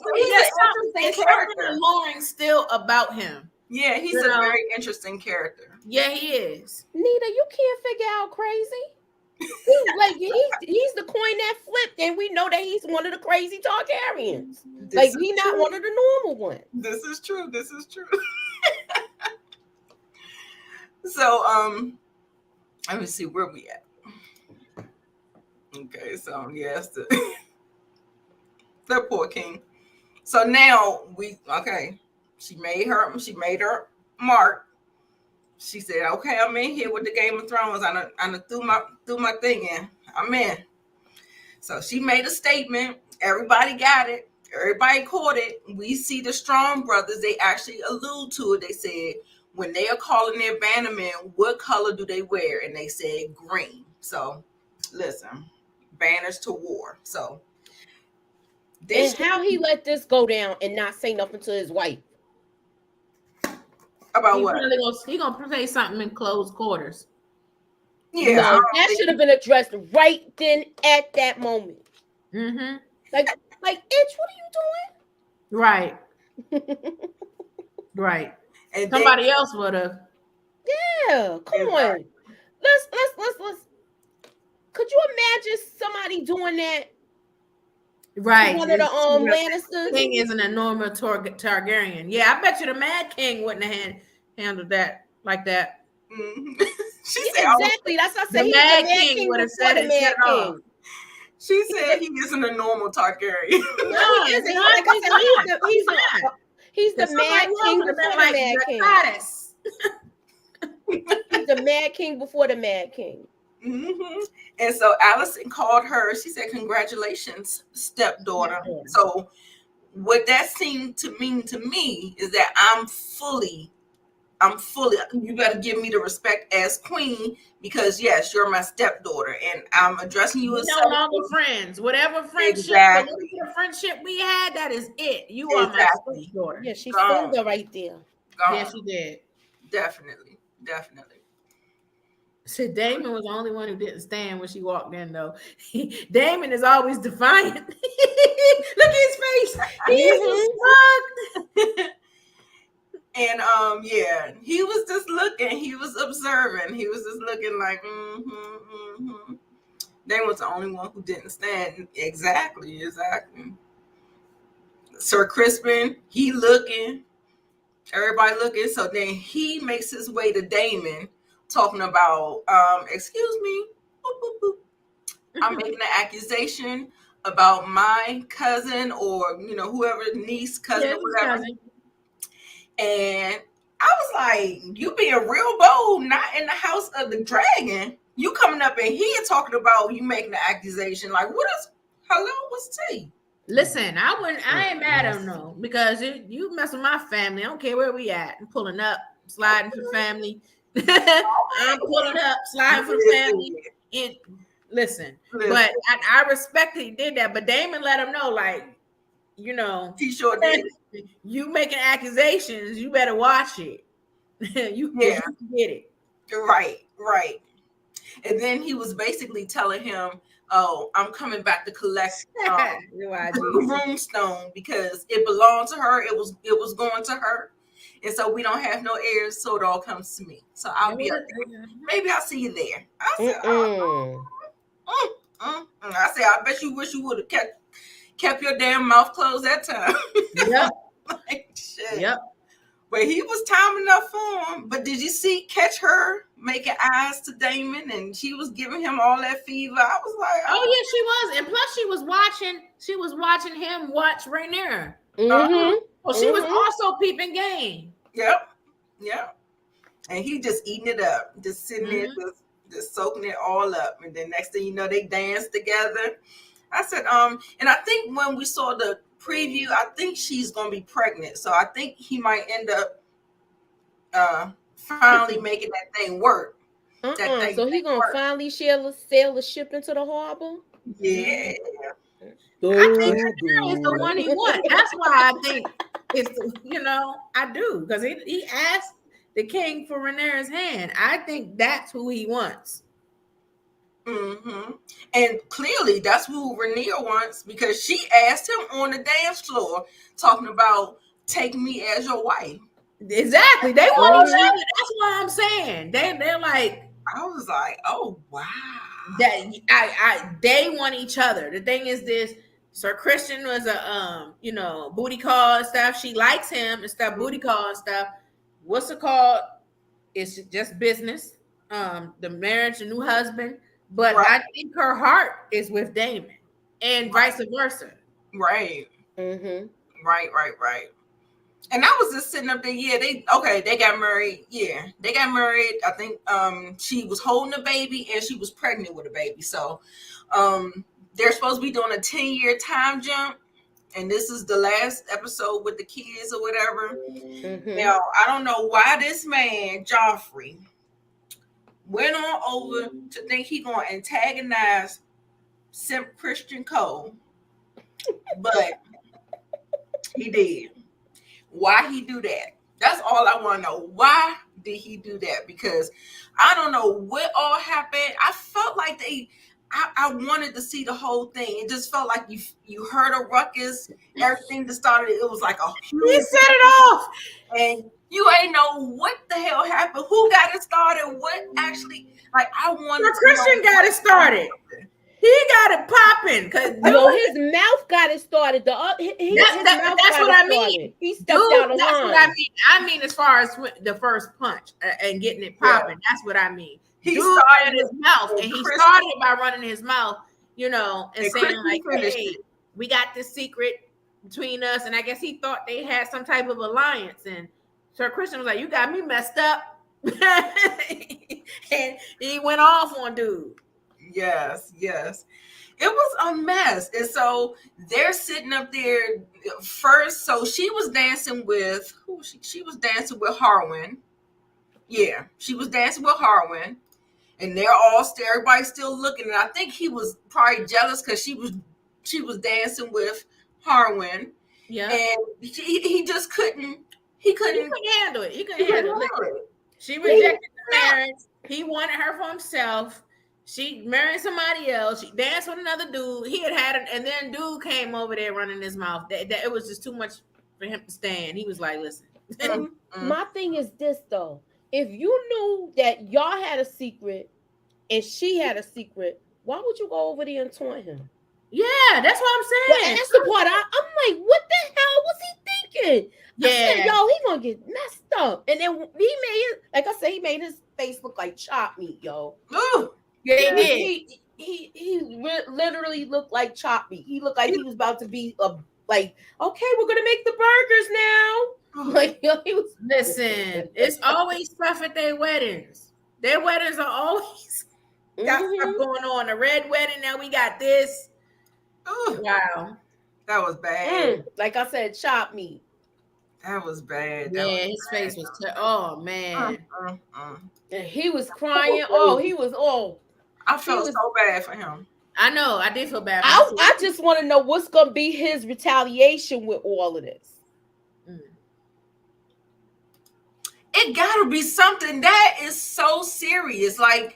something alluring still about him. Yeah, he's a very interesting character. Yeah, he is. Nita, you can't figure out crazy. He's the coin that flipped, and we know that he's one of the crazy Targaryens. He's not one of the normal ones. This is true. So, let me see where we at. Okay, so yes, the poor king. So now she made her mark. She said, okay, I'm in here with the Game of Thrones. I threw my thing in. I'm in. So she made a statement. Everybody got it. Everybody caught it. We see the Strong brothers. They actually allude to it. They said, when they are calling their bannermen, what color do they wear? And they said green. So listen, banners to war. So and how he let this go down and not say nothing to his wife. About what? He gonna say something in closed quarters. Yeah, no, that should have been addressed right then at that moment. Mm-hmm. Like, Itch, what are you doing? Right. And somebody else would have. Yeah, come on. Let's. Could you imagine somebody doing that Right. One of the Lannisters. King isn't a normal Targaryen. Yeah, I bet you the Mad King wouldn't have handled that like that. Mm-hmm. Exactly. That's what I said. The Mad King would have said it. Said it all. She said he isn't a normal Targaryen. No, he isn't. Like I said, he's the Mad King before the Mad King. He's the Mad King before the Mad King. Mm-hmm. And so Alicent called her. She said, "Congratulations, stepdaughter." So what that seemed to mean to me is that I'm fully. You better give me the respect as queen because yes, you're my stepdaughter, and I'm addressing you as no longer friends. Whatever friendship, the friendship we had, that is it. You are my stepdaughter. Yeah, she filmed her right there. Yeah, she did. Definitely. So Daemon was the only one who didn't stand when she walked in, though. Daemon is always defiant. Look at his face. He is smug. And he was just looking. He was observing. He was just looking like, Daemon was the only one who didn't stand. Exactly. Sir Crispin, he looking. Everybody looking. So then he makes his way to Daemon, talking about, excuse me, I'm making an accusation about my cousin or, whoever, niece, cousin, or whatever. Cousin. And I was like, you being real bold, not in the house of the dragon. You coming up in here talking about you making an accusation. Like, what's tea? Listen, I ain't mad at him, no, because you mess with my family. I don't care where we at. I'm pulling up, sliding for family. I'm pulling up, sliding for family. And listen. But I respect that he did that. But Daemon let him know, like, he sure did. You making accusations, you better watch it. you get it. Right. And then he was basically telling him, "Oh, I'm coming back to collect Runestone because it belonged to her. It was going to her, and so we don't have no heirs, so it all comes to me. So I'll be up there. Maybe I'll see you there." I said, I said, I bet you wish you would have kept your damn mouth closed that time. Yep. Like, shit. Yep. But he was timing up for him. But did you catch her making eyes to Daemon, and she was giving him all that fever? I was like, oh yeah, she was, and plus she was watching him watch Rhaenyra. Well, she was also peeping game. Yep. And he just eating it up, just sitting there, just soaking it all up. And then next thing you know, they danced together. I said, and I think when we saw the preview, I think she's gonna be pregnant. So I think he might end up finally making that thing work. So he gonna finally sail the ship into the harbor? Yeah. I think Rhaenyra is the one he wants. That's why I think it's I do, because he asked the king for Rhaenyra's hand. I think that's who he wants. And clearly that's who Rhaenyra wants, because she asked him on the dance floor, talking about taking me as your wife. Exactly. They want each other. That's what I'm saying. They're like, I was like, oh wow. They want each other. The thing is this: Sir Christian was a booty call and stuff. She likes him and stuff, booty call and stuff. What's it called? It's just business. The marriage, the new husband. But I think her heart is with Daemon, and vice versa. Right. Right. And I was just sitting up there. Yeah, they got married. Yeah, they got married. I think she was holding a baby and she was pregnant with a baby. So they're supposed to be doing a 10-year time jump, and this is the last episode with the kids or whatever. Now I don't know why this man Joffrey went on over to think he gonna antagonize Simp Christian Cole, but he did. Why he do that? That's all I want to know. Why did he do that? Because I don't know what all happened. I felt like I wanted to see the whole thing. It just felt like you heard a ruckus. Everything that started, it was like a huge. He set it off, and you ain't know what the hell happened. Who got it started? What actually? Like I wanted. Christian got it started. He He got it popping because No, his mouth got it started. That's what I mean. He stepped out of that's line. what I mean. I mean, as far as the first punch and getting it popping, that's what I mean. He Dude started his mouth, and he started by running his mouth, you know, and saying like, "Hey, we got this secret between us," and I guess he thought they had some type of alliance. And Sir Christian was like, "You got me messed up," and he went off on dude. Yes. It was a mess. And so they're sitting up there first. So she was dancing with she was dancing with Harwin. Yeah, she was dancing with Harwin. And they're everybody's still looking. And I think he was probably jealous because she was dancing with Harwin. Yeah. And he just couldn't handle it. He couldn't handle it. She rejected the marriage. He wanted her for himself. She married somebody else. She danced with another dude. He had it, and then dude came over there running his mouth. That it was just too much for him to stand. He was like, "Listen." My thing is this though: if you knew that y'all had a secret and she had a secret, why would you go over there and taunt him? Yeah, that's what I'm saying. That's the part I'm like, what the hell was he thinking? Yeah, I said, yo, he gonna get messed up. And then he made it, like I said, he made his face look like chopped meat, yo. Ooh. Yeah, he did. He literally looked like chopped meat. He looked like he was about to be like, okay, we're gonna make the burgers now. Like, yo, he was. Listen, it's always stuff at their weddings. Their weddings are always got stuff going on. A red wedding, now we got this. Ooh. Wow, that was bad. Like I said, chopped meat. That was bad. His face was. Oh man. And he was crying. He was. I felt so bad for him. I know. I did feel bad. I just want to know what's gonna be his retaliation with all of this. It gotta be something that is so serious. Like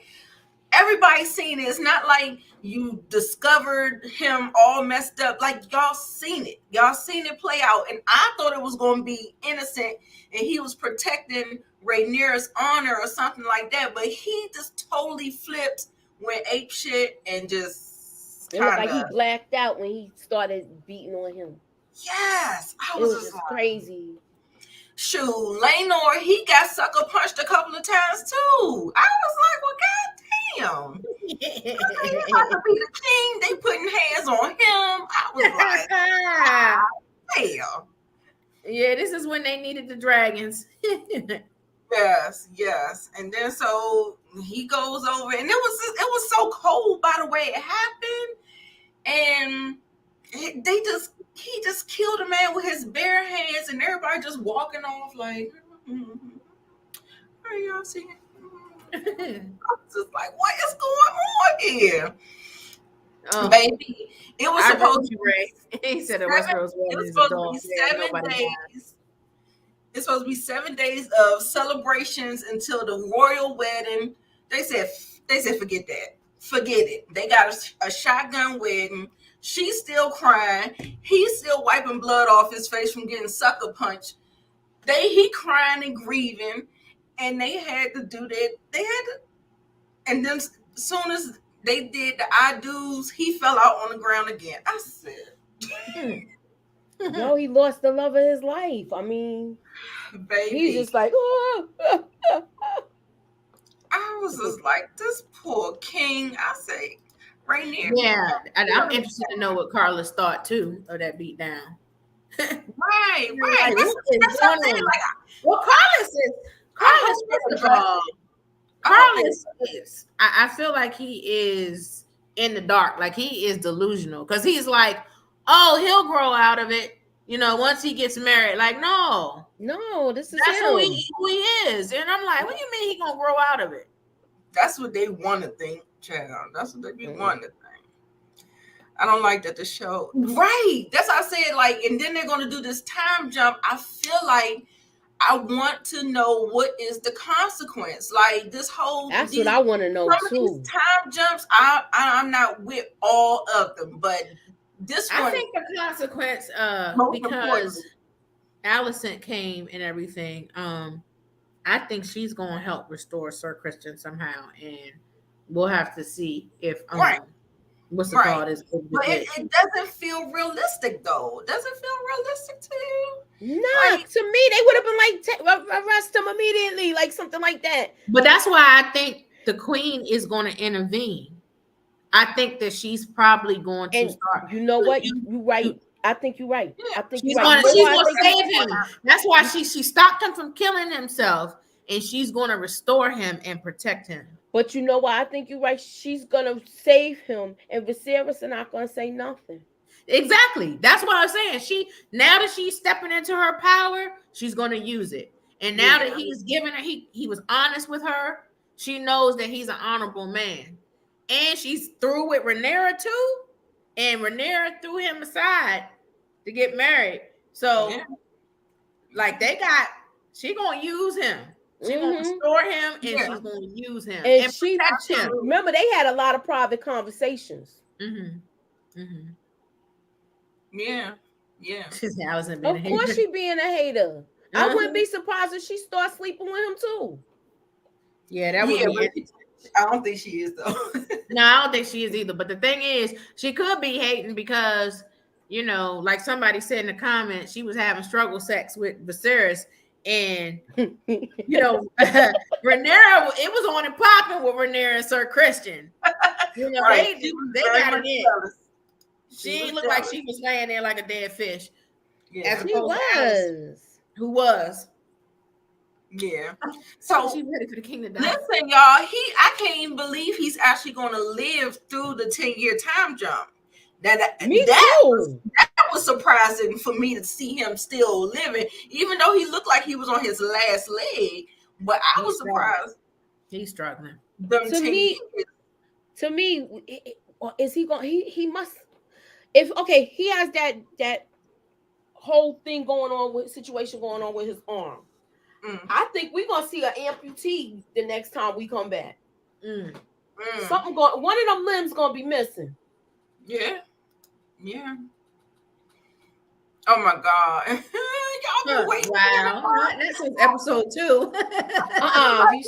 everybody's seen it. It's not like you discovered him all messed up. Like y'all seen it. Y'all seen it play out. And I thought it was gonna be innocent and he was protecting Rhaenyra's honor or something like that. But he just totally flipped, went ape shit, and just it looked like he blacked out when he started beating on him. Yes, it was just crazy. Shoot, Laenor, he got sucker punched a couple of times too. I was like, well, goddamn. He about to be the king. They putting hands on him. I was like, damn. Yeah, this is when they needed the dragons. Yes. And then so he goes over, and it was so cold, by the way it happened. And he just killed a man with his bare hands, and everybody just walking off like, are y'all seeing? I was just like, what is going on here? Baby, it was supposed to be. He said it was supposed to be 7 days. It's supposed to be 7 days of celebrations until the royal wedding. They said forget that. Forget it. They got a shotgun wedding. She's still crying. He's still wiping blood off his face from getting sucker punched. He crying and grieving, and they had to do that. And then as soon as they did the I do's, he fell out on the ground again. I said, no, he lost the love of his life. I mean, baby, he's just like, I was just like, this poor king. I say, Rhaenyra. Yeah, and I'm interested to know what Carlos thought too of that beat down. Right. Like, that's what I'm saying. Like, well, Carlos is. I feel like he is in the dark. Like he is delusional because he's like, oh, he'll grow out of it. You know, once he gets married. Like, no, that's him. Who he is. And I'm like, what do you mean he gonna grow out of it? That's what they want to think, child. That's what they be wanting to think. I don't like that the show. Right. That's what I said. Like, and then they're going to do this time jump. I feel like I want to know what is the consequence. Like this whole. That's what I want to know too. These time jumps. I'm not with all of them, but this one. I think the consequence, because Alicent came and everything. I think she's going to help restore Sir Christian somehow, and we'll have to see if. Right. what's it Right. called? Is But it doesn't feel realistic, though. Does it feel realistic to you? Nah, Like- to me, they would have been like, arrest him immediately, like something like that. But that's why I think the queen is going to intervene. I think that she's probably going to And start. you know what? You're right. I think you're right. I think She's you're going right. to You know what I think? save him. That's why she stopped him from killing himself, and she's going to restore him and protect him. But you know what? I think you're right. She's gonna save him, and Viserys are not gonna say nothing. Exactly. That's what I'm saying. Now that she's stepping into her power, she's going to use it. And now that he's given her, he was honest with her. She knows that he's an honorable man. And she's through with Rhaenyra too. And Rhaenyra threw him aside to get married. So, like, she gonna use him. She's gonna restore him, and she's gonna use him and protect him. Remember, they had a lot of private conversations. Yeah. Of course, she being a hater. I wouldn't be surprised if she starts sleeping with him too. Yeah, that would be. I don't think she is though. No, I don't think she is either. But the thing is, she could be hating because, you know, like somebody said in the comments, she was having struggle sex with Viserys, and you know, Rhaenyra, it was on and popping with Rhaenyra and Sir Christian. You know, right. they got it in. She looked like she was laying there like a dead fish. Yeah, she was. Who was? Yeah. So she's ready for the king to die. Listen, y'all. I can't even believe he's actually going to live through the 10-year time jump. That was surprising for me to see him still living, even though he looked like he was on his last leg. But I was surprised. He's struggling. To me, is he going? He must. He has that whole thing situation going on with his arm. I think we're gonna see an amputee the next time we come back. Something one of them limbs gonna be missing. Yeah. Oh my God. Y'all been waiting. Wow. That's since episode 2. I'm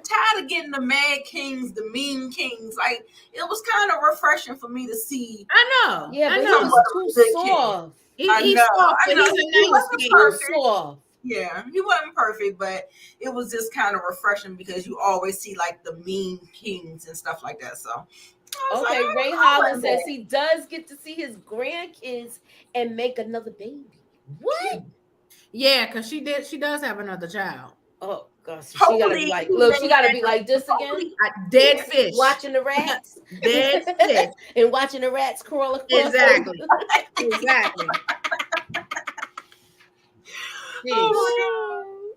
tired of getting the mad kings, the mean kings. Like, it was kind of refreshing for me to see. I know. Yeah, but he was too soft. He's soft, but he's a nice king. Yeah, he wasn't perfect, but it was just kind of refreshing because you always see like the mean kings and stuff like that. So, Ray Holland says he does get to see his grandkids and make another baby. What? Yeah, because she does have another child. Oh gosh, she gotta be like, look, she gotta be like this again. Dead fish. Watching the rats. Dead fish. And watching the rats crawl across. Exactly.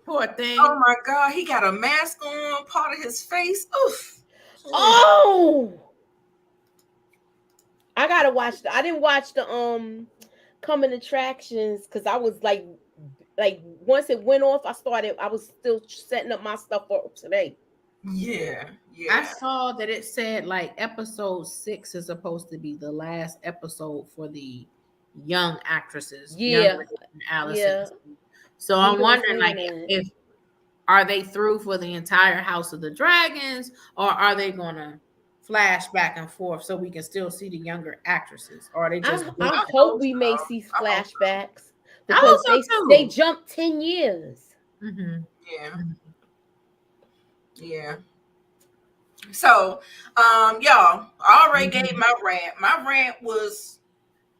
Poor thing. Oh my God, he got a mask on, part of his face. Oof. Oh, I gotta watch. I didn't watch the coming attractions because I was like once it went off, I was still setting up my stuff for today. Yeah. I saw that it said like episode 6 is supposed to be the last episode for the young actresses. Yeah. Alicent. Yeah. So I'm wondering, like, if are they through for the entire House of the Dragons, or are they gonna flash back and forth so we can still see the younger actresses, or are they just? I hope we may see flashbacks because they jumped 10 years. Mm-hmm. Yeah. So, y'all, I already gave my rant. My rant was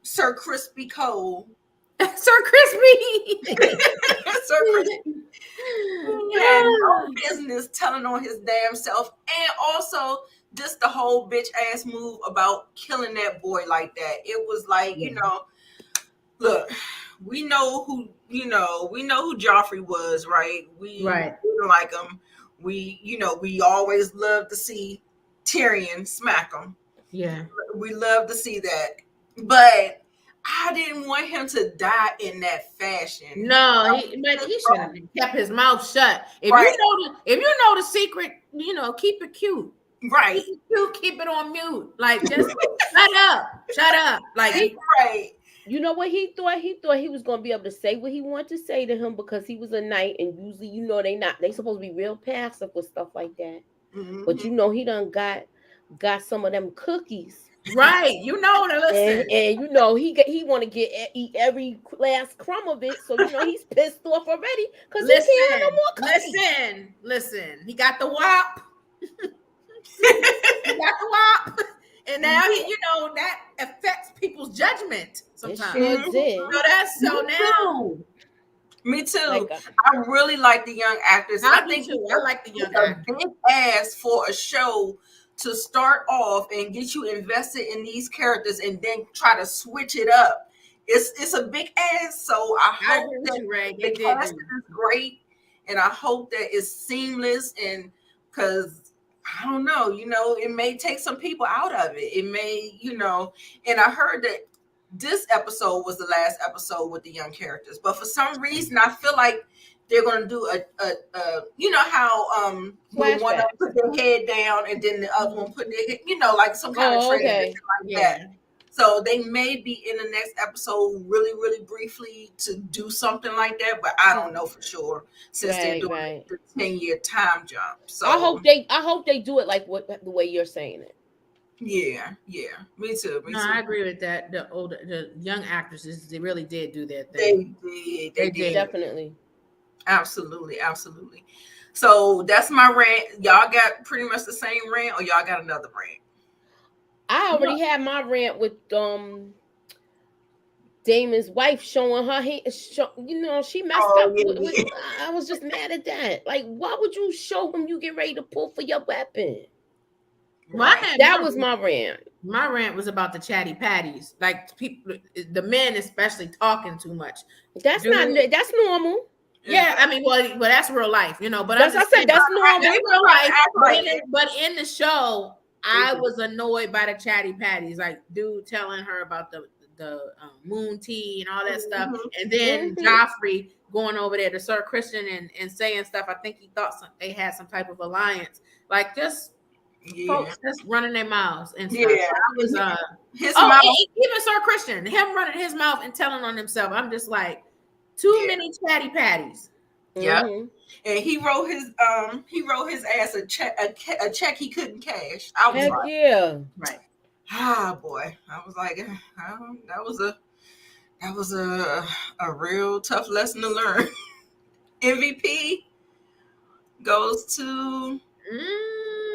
Sir Crispy Cole. Sir Crispy. Sir Crispy. He had no business telling on his damn self, and also just the whole bitch ass move about killing that boy like that. It was like, you know, look, we know who Joffrey was, right? We didn't like him. We always love to see Tyrion smack him. Yeah, we love to see that, but I didn't want him to die in that fashion. No, he should have kept his mouth shut. If you know the secret, keep it cute. Right. Keep it on mute. Like, just shut up. Like, right. You know what he thought? He thought he was going to be able to say what he wanted to say to him because he was a knight, and usually, they supposed to be real passive with stuff like that. But you know, he done got some of them cookies. Right, you know that. Listen, and you know he want to eat every last crumb of it, so you know he's pissed off already because he can't have no more cookies. Listen. He got the wop. He got the wop, and now you know that affects people's judgment sometimes. It sure did. So now. Me too. I really like the young actors. I think I like the young actors. Big ass for a show to start off and get you invested in these characters and then try to switch it up. It's a big ass. So I hope that the casting is great, and I hope that it's seamless. And because I don't know, you know, it may take some people out of it. It may, you know, and I heard that this episode was the last episode with the young characters, but for some reason I feel like they're going to do a you know how when one of them put their head down and then the other one put their head, you know, like some kind of training like that. So they may be in the next episode really briefly to do something like that, but I don't know for sure since they're doing the 10-year time jump. So I hope they do it like the way you're saying it. Yeah, me too. I agree with that. The young actresses, they really did do their thing. They did definitely. Absolutely. So that's my rant. Y'all got pretty much the same rant, or y'all got another rant? I already had my rant with Damon's wife showing her hand. You know, she messed up. I was just mad at that. Like, why would you show him you get ready to pull for your weapon? That was my rant. My rant was about the chatty patties, like people, the men especially, talking too much. That's normal. Yeah, I mean, well, that's real life, you know. But that's I said that's normal. That's real life. But in the show, I was annoyed by the chatty patties, like dude telling her about the moon tea and all that stuff, and then Joffrey going over there to Sir Christian and saying stuff. I think he thought they had some type of alliance, like just. Folks just running their mouths and stuff. His mouth. Even Sir Christian, him running his mouth and telling on himself. I'm just like, too many chatty patties. Yeah, and he wrote his ass a check he couldn't cash. I was right. Ah, boy, I was like, that was a real tough lesson to learn. MVP goes to.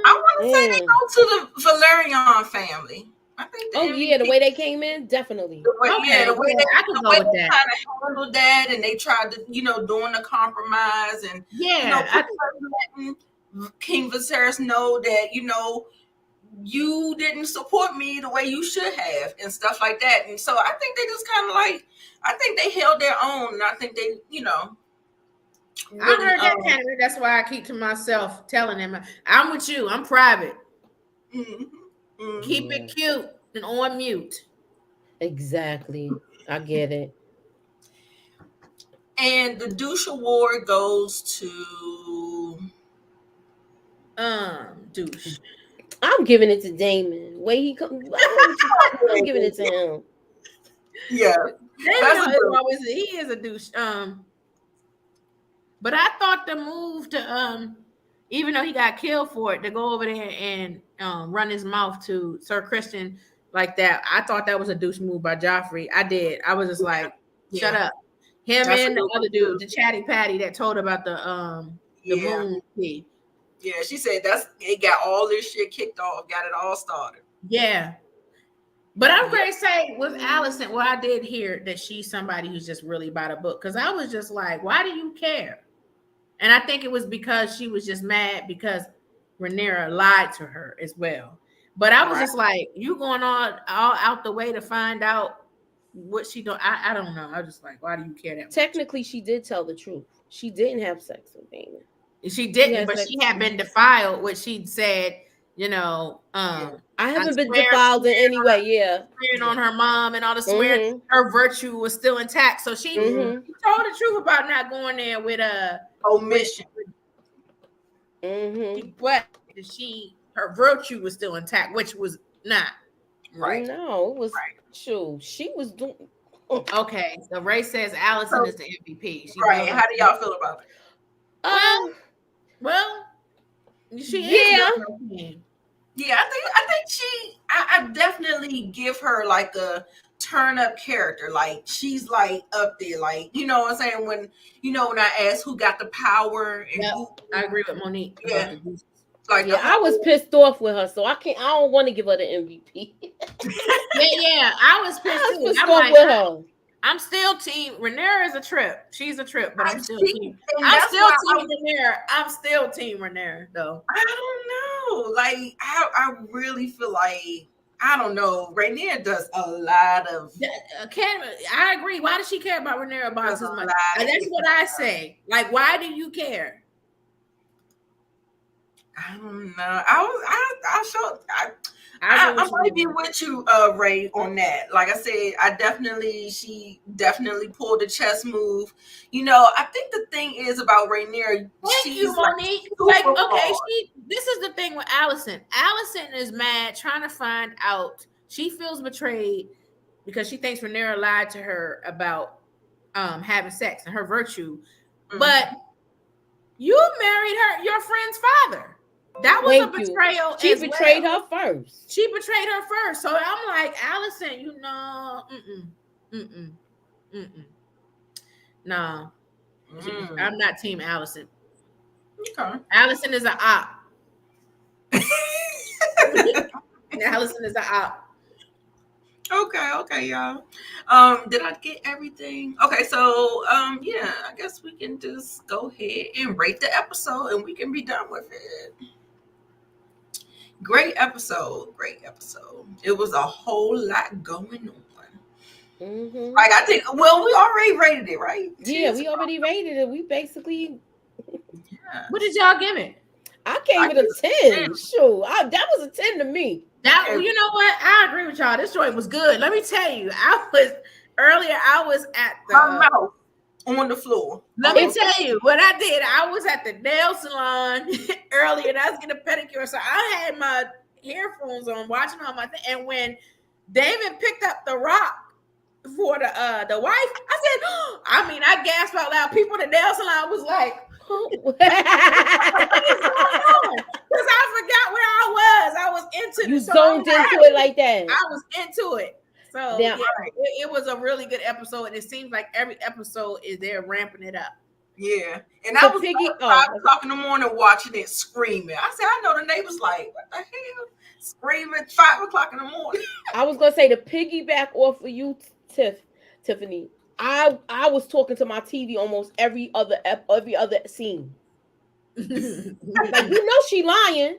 I want to say they go to the Velaryons family. I think. The way they came in, definitely. The way they kind of handled that, and they tried to, you know, doing the compromise, and letting King Viserys know that, you know, you didn't support me the way you should have, and stuff like that. And so I think they just kind of like, I think they held their own, and I think they, you know. Really, I heard that, Canada. That's why I keep to myself, telling him, I'm with you. I'm private. Keep it cute and on mute. Exactly. I get it. And the douche award goes to douche. I'm giving it to Daemon. Way he comes, I'm giving it to him. Yeah, he is a douche. But I thought the move to even though he got killed for it, to go over there and run his mouth to Sir Christian like that, I thought that was a douche move by Joffrey. I did. I was just like, shut up. Him and the other dude, the chatty patty that told about the moon tea. Yeah, she said it got all this shit kicked off, got it all started. Yeah. But I'm going to say with Alicent, well, I did hear that she's somebody who's just really by the book, because I was just like, why do you care? And I think it was because she was just mad because Rhaenyra lied to her as well. But I was just like, you going all out the way to find out what she doing? I don't know. I was just like, why do you care that much? Technically, she did tell the truth. She didn't have sex with Daemon. She didn't, but she had been defiled, what she'd said, you know. I haven't been defiled in any way, swearing on her mom and all the swearing, her virtue was still intact. So she told the truth about not going there with omission. But her virtue was still intact, which was not. Right. No, it was true. She was doing. Okay, so Ray says Alicent is the MVP. How do y'all feel about it? Well, She Yeah. is good looking. Yeah, I think I definitely give her like a turn up character. Like she's like up there, like you know what I'm saying? When I ask who got the power and Yep, who, I agree with Monique yeah, about the juice. like Yeah, I was pissed off with her, so I don't want to give her the MVP. Yeah, I was pissed I was too. pissed I'm off like, with her. I'm still team Rhaenyra is a trip. She's a trip, but I'm still team. and I'm that's still why team Rhaenyra. I'm still team Rhaenyra though. I don't know. Like I really feel like I don't know. Rhaenyra does a lot of. I agree. Why does she care about Rhaenyra Bonds as much? And that's what I say. Like, why do you care? I don't know. I I'm might be with you, Ray, on that. Like I said, she definitely pulled a chess move. I think the thing is about Rhaenyra. Thank you, Monique. This is the thing with Alicent. Alicent is mad, trying to find out. She feels betrayed because she thinks Rhaenyra lied to her about having sex and her virtue. Mm-hmm. But you married your friend's father. That was a betrayal. She betrayed her first. She betrayed her first. So I'm like, Alicent, no. I'm not team Alicent. Okay. Alicent is an op. Alicent is an op. Okay, y'all. Did I get everything? Okay, so yeah, I guess we can just go ahead and rate the episode and we can be done with it. Great episode. It was a whole lot going on. Mm-hmm. Like I think, we already rated it, right? Yeah, we already rated it. We basically. Yeah. What did y'all give it? I gave it a 10. Sure, that was a 10 to me. You know what? I agree with y'all. This joint was good. Let me tell you, I was at the mouth on the floor. Let me tell you what I did. I was at the nail salon earlier and I was getting a pedicure. So I had my earphones on watching all my thing. And when David picked up the rock for the wife, I said, I gasped out loud. People at the nail salon was like, because I forgot where I was. I was into you zoned into it like that. I was into it. So yeah, it was a really good episode, and it seems like every episode is there ramping it up. Yeah, and I was 5 o'clock in the morning watching it, screaming. I said, I know the neighbors like, what the hell, screaming 5 o'clock in the morning. I was gonna say to piggyback off of you, Tiffany. I was talking to my TV almost every other scene. Like, she lying.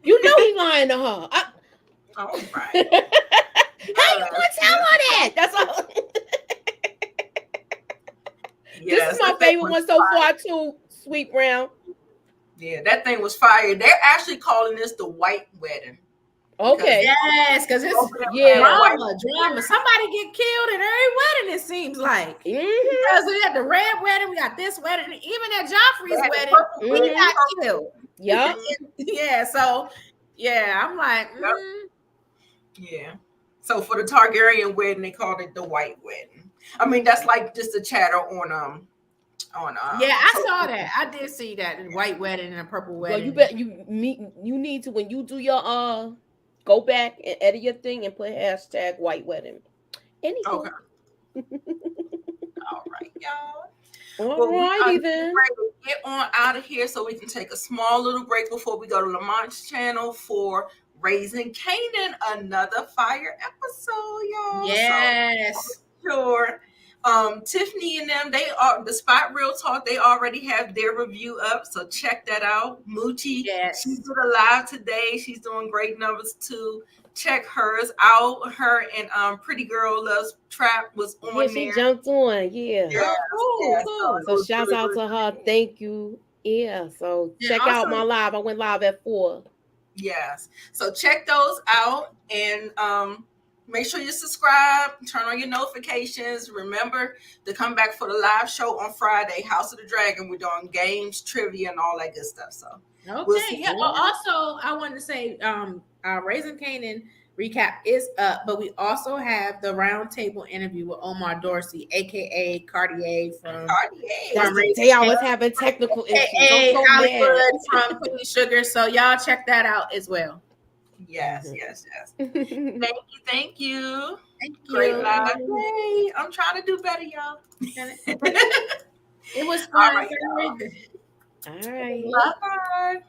He lying to her. All right. How you gonna tell her that? That's all. This is my favorite one so far too, Sweet Brown. Yeah, that thing was fire. They're actually calling this the White Wedding. Okay. Yes, because it's drama. Somebody get killed at every wedding, it seems like. Mm-hmm. Because we got the red wedding, we got this wedding, and even at Joffrey's wedding, he got killed. Yeah. Yeah, so yeah, I'm like, yeah. So for the Targaryen wedding, they called it the White Wedding. I mean, that's like just a chatter on yeah, I saw that. I did see that, the white wedding and a purple wedding. Well, you need to, when you do your go back and edit your thing and put hashtag white wedding. Anything. Okay. All right, y'all. All righty then. Get on out of here so we can take a small little break before we go to Lamont's channel for Raising Kanan, another fire episode, y'all. Yes. So, sure. Tiffany and them, they are the Spot Real Talk. They already have their review up, so check that out. Moochie, she did a live today. She's doing great numbers too. Check hers out. Her and Pretty Girl Loves Trap was on there. She jumped on. Yeah. Cool. So shouts out to her. Thank you. Yeah. So check out my live. I went live at 4. Yes. So check those out and make sure you subscribe, turn on your notifications. Remember to come back for the live show on Friday, House of the Dragon. We're doing games, trivia, and all that good stuff. So okay. Also, I wanted to say Raising Kanan recap is up, but we also have the roundtable interview with Omar Dorsey, aka Cartier from They always having technical issues. I'm so Hollywood mad. from Queen Sugar. So y'all check that out as well. Yes. Thank Thank you. Great live. Yay. I'm trying to do better, y'all. It was fun. All right. All right. Bye-bye.